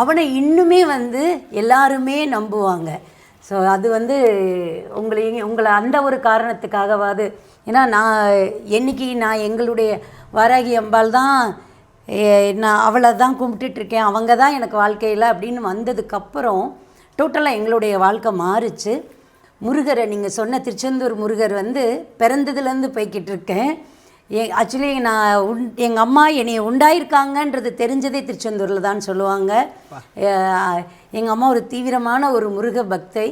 அவனை இன்னுமே வந்து எல்லாருமே நம்புவாங்க. ஸோ அது வந்து உங்களை அந்த ஒரு காரணத்துக்காகவாது, ஏன்னா நான் எங்களுடைய வாராகி அம்பாள் தான், நான் அவளை தான் கும்பிட்டுட்ருக்கேன், அவங்க தான் எனக்கு வாழ்க்கையில் அப்படின்னு வந்ததுக்கப்புறம் டோட்டலாக எங்களுடைய வாழ்க்கை மாறிச்சு. முருகரை நீங்கள் சொன்ன திருச்செந்தூர் முருகர் வந்து பிறந்ததுலேருந்து போய்கிட்டு இருக்கேன். ஆக்சுவலி எங்கள் அம்மா என்னை உண்டாயிருக்காங்கன்றது தெரிஞ்சதே திருச்செந்தூரில் தான் சொல்லுவாங்க. எங்கள் அம்மா ஒரு தீவிரமான ஒரு முருக பக்தை.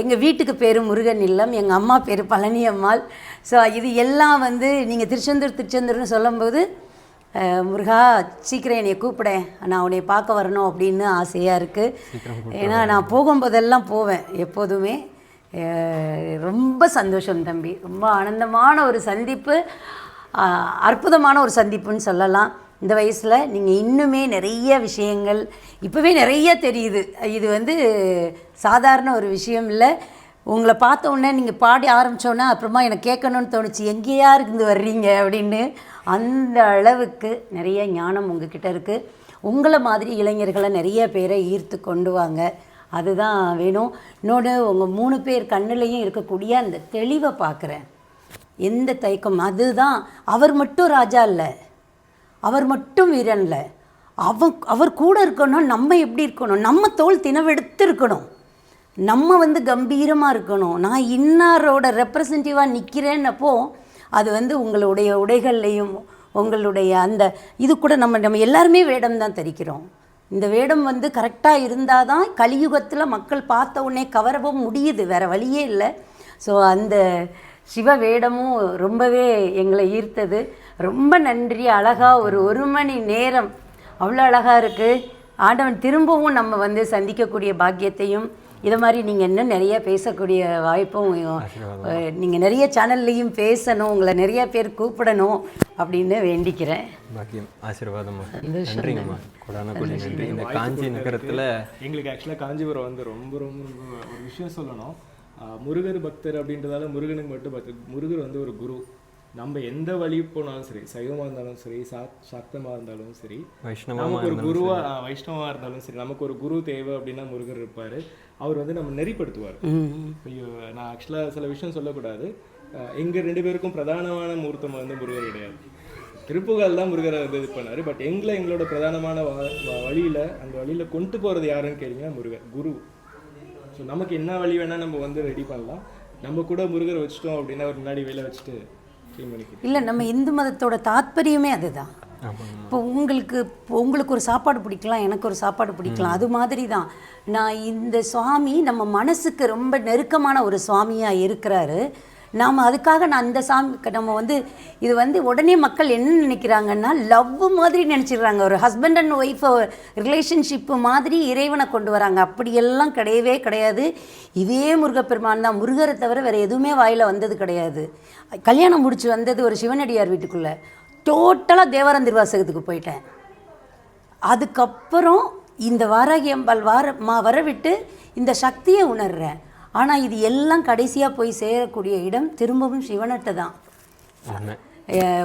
எங்கள் வீட்டுக்கு பேர் முருகன் இல்லம், எங்கள் அம்மா பேர் பழனி அம்மாள். ஸோ இது எல்லாம் வந்து நீங்கள் திருச்செந்தூர்னு சொல்லும்போது, முருகா சீக்கிரம் என்னை கூப்பிடேன், நான் உன்னை பார்க்க வரணும் அப்படின்னு ஆசையாக இருக்குது. ஏன்னா நான் போகும்போதெல்லாம் போவேன் எப்போதுமே. ரொம்ப சந்தோஷம் தம்பி, ரொம்ப ஆனந்தமான ஒரு சந்திப்பு, அற்புதமான ஒரு சந்திப்புன்னு சொல்லலாம். இந்த வயசில் நீங்கள் இன்னுமே நிறைய விஷயங்கள் இப்போவே நிறைய தெரியுது. இது வந்து சாதாரண ஒரு விஷயம் இல்லை. உங்களை பார்த்த உடனே நீங்கள் பாடி ஆரம்பித்தோன்னே அப்புறமா எனக்கு கேட்கணுன்னு தோணுச்சு, எங்கேயா இருந்து வர்றீங்க அப்படின்னு. அந்த அளவுக்கு நிறைய ஞானம் உங்ககிட்ட இருக்குது. உங்களை மாதிரி இளைஞர்களை நிறைய பேரை ஈர்த்து கொண்டு வாங்க, அதுதான் வேணும். இன்னொன்று, உங்கள் 3 பேர் கண்ணுலேயும் இருக்கக்கூடிய அந்த தெளிவை பார்க்குறேன், எந்த தயக்கம். அதுதான், அவர் மட்டும் ராஜா இல்லை, அவர் மட்டும் வீரன் இல்லை, அவர் கூட இருக்கணும். நம்ம எப்படி இருக்கணும், நம்ம தோல் தினவெடுத்து இருக்கணும், நம்ம வந்து கம்பீரமாக இருக்கணும். நான் இன்னாரோட ரெப்ரசன்டேட்டிவாக நிற்கிறேன்னப்போ அது வந்து உங்களுடைய உடைகள்லையும் உங்களுடைய அந்த இது கூட நம்ம எல்லாருமே வேடம் தான் தரிக்கிறோம். இந்த வேடம் வந்து கரெக்டாக இருந்தால் தான் கலியுகத்தில் மக்கள் பார்த்த உடனே கவரவும் முடியுது, வேறு வழியே இல்லை. ஸோ அந்த சிவ வேடமும் ரொம்பவே எங்களை ஈர்த்தது. ரொம்ப நன்றி. அழகாக ஒரு மணி நேரம் அவ்வளோ அழகாக இருக்குது. ஆண்டவன் திரும்பவும் நம்ம வந்து சந்திக்கக்கூடிய பாக்கியத்தையும், இதை மாதிரி நீங்கள் இன்னும் நிறைய பேசக்கூடிய வாய்ப்பும், நீங்கள் நிறைய சேனல்லையும் பேசணும், உங்களை நிறைய பேர் கூப்பிடணும் அப்படின்னு வேண்டிக்கிறேன்.
பாக்கியம், ஆசீர்வாதம்மா. நன்றிங்கம்மா, கொடான கொடி நன்றி. இந்த காஞ்சி நகரத்தில்
எங்களுக்கு ஆக்சுவலாக காஞ்சிபுரம் வந்து ரொம்ப ரொம்ப ரொம்ப ஒரு விஷயம் சொல்லணும். முருகர் பக்தர் அப்படின்றதால முருகனுக்கு மட்டும் பக்தர், முருகர் வந்து ஒரு குரு. நம்ம எந்த வழி போனாலும் சரி, சைவமாக இருந்தாலும் சரி, சாக்தமாக இருந்தாலும் சரி, நமக்கு ஒரு குருவாக வைஷ்ணவமாக இருந்தாலும் சரி, நமக்கு ஒரு குரு தேவை அப்படின்னா முருகர் இருப்பார். அவர் வந்து நம்ம நெறிப்படுத்துவார். ஐயோ, நான் ஆக்சுவலாக சில விஷயம் சொல்லக்கூடாது. எங்கள் 2 பேருக்கும் பிரதானமான முகூர்த்தம் வந்து முருகர் கிடையாது. திருப்புகழ் தான் முருகரை வந்து இது பண்ணார். பட் எங்களோட பிரதானமான வழியில், அந்த வழியில் கொண்டு போகிறது யாருன்னு கேட்டிங்கன்னா முருகர் குரு. ஸோ நமக்கு என்ன வழி வேணால் நம்ம வந்து ரெடி பண்ணலாம். நம்ம கூட முருகரை வச்சுட்டோம் அப்படின்னா அவர் முன்னாடி வேலை வச்சுட்டு
இல்லை, நம்ம இந்து மதத்தோட தாத்பரியமே அதுதான். இப்போ உங்களுக்கு ஒரு சாப்பாடு பிடிக்கலாம், எனக்கு ஒரு சாப்பாடு பிடிக்கலாம், அது மாதிரி தான். நான் இந்த சுவாமி நம்ம மனசுக்கு ரொம்ப நெருக்கமான ஒரு சுவாமியாக இருக்கிறாரு. நாம் அதுக்காக நான் அந்த சாமி நம்ம வந்து இது வந்து உடனே மக்கள் என்ன நினைக்கிறாங்கன்னா, லவ் மாதிரி நினச்சிடுறாங்க. ஒரு ஹஸ்பண்ட் அண்ட் ஒய்ஃப் ரிலேஷன்ஷிப்பு மாதிரி இறைவனை கொண்டு வராங்க. அப்படியெல்லாம் கிடையவே கிடையாது. இதே முருகப்பெருமான் தான். முருகரை தவிர வேறு எதுவுமே வாயில் வந்தது கிடையாது. கல்யாணம் முடிச்சு வந்தது ஒரு சிவனடியார் வீட்டுக்குள்ளே, டோட்டலாக தேவாரம் திருவாசகத்துக்கு போயிட்டேன். அதுக்கப்புறம் இந்த வாராகி அம்பாள் வரவிட்டு இந்த சக்தியை உணர்றேன். ஆனால் இது எல்லாம் கடைசியாக போய் சேரக்கூடிய இடம் திரும்பவும் சிவனட்டை தான்.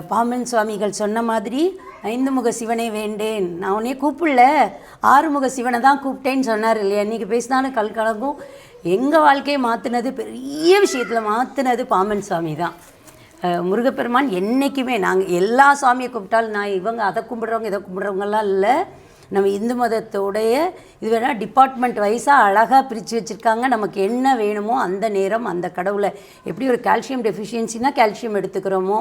பாம்பன் சுவாமிகள் சொன்ன மாதிரி 5 முக சிவனை வேண்டேன், நான் உடனே கூப்பிடல 6 முக சிவனை தான் கூப்பிட்டேன்னு சொன்னார் இல்லையா. இன்றைக்கி பேசினாலும் கல்கலங்கும். எங்கள் வாழ்க்கையை மாற்றினது, பெரிய விஷயத்தில் மாற்றினது பாம்பன் சுவாமி தான். முருகப்பெருமான் என்றைக்குமே, நாங்கள் எல்லா சுவாமியை கூப்பிட்டாலும், நான் இவங்க அதை கும்பிட்றவங்க இதை கும்பிட்றவங்கலாம் இல்லை, நம்ம இந்து மதத்தோடைய இது வேணால் டிபார்ட்மெண்ட் வைஸாக அழகாக பிரித்து வச்சுருக்காங்க. நமக்கு என்ன வேணுமோ அந்த நேரம் அந்த கடவுளை, எப்படி ஒரு கால்சியம் டெஃபிஷியன்சினா கால்சியம் எடுத்துக்கிறோமோ,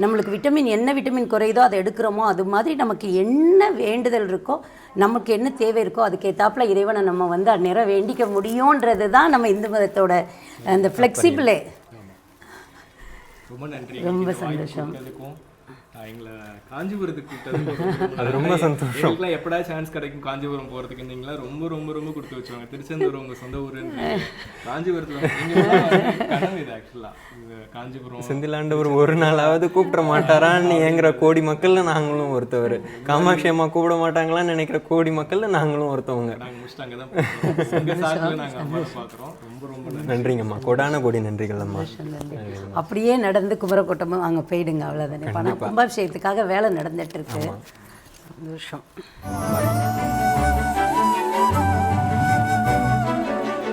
நம்மளுக்கு விட்டமின் என்ன விட்டமின் குறையுதோ அதை எடுக்கிறோமோ, அது மாதிரி நமக்கு என்ன வேண்டுதல் இருக்கோ, நமக்கு என்ன தேவை இருக்கோ அதுக்கேற்றாப்புல இறைவனை நம்ம வந்து அந்நேரம் வேண்டிக்க முடியுன்றது தான் நம்ம இந்து மதத்தோட அந்த ஃப்ளெக்சிபிளே.
ரொம்ப நன்றி.
ரொம்ப சந்தோஷம்.
எங்களை காஞ்சிபுரத்துக்கு கூப்பிட்டது
அது ரொம்ப சந்தோஷம்.
எங்களுக்குலாம் எப்படா சான்ஸ் கிடைக்கும் காஞ்சிபுரம் போகிறதுக்கு. நீங்களாம் ரொம்ப ரொம்ப ரொம்ப கொடுத்து வச்சுவாங்க. திருச்செந்தூர் உங்கள் சொந்த ஊர், காஞ்சிபுரத்தில் கனவு இது. ஆக்சுவலாக இது காஞ்சிபுரம்
செந்திலாண்டவர் ஒரு நாளாவது கூப்பிட மாட்டாரான்னு ஏங்குற கோடி மக்கள்ல நாங்களும் ஒருத்தவர். காமாட்சி அம்மா கூப்பிட மாட்டாங்களான்னு நினைக்கிற கோடி மக்கள்ல நாங்களும் ஒருத்தவங்க.
நாங்கள் முடிச்சுட்டு அங்கே தான் உங்கள் சார்பில் நாங்கள் அம்மா பார்க்குறோம். ரொம்ப ரொம்ப
நன்றிங்கம்மா, கோடான கோடி நன்றிகள் அம்மா.
அப்படியே நடந்து குமரக்கோட்டமும் அங்கே போயிடுங்க, அவ்வளோதானே. கும்பாபிஷேகத்துக்காக வேலை நடந்துட்டு இருக்கு. சந்தோஷம்.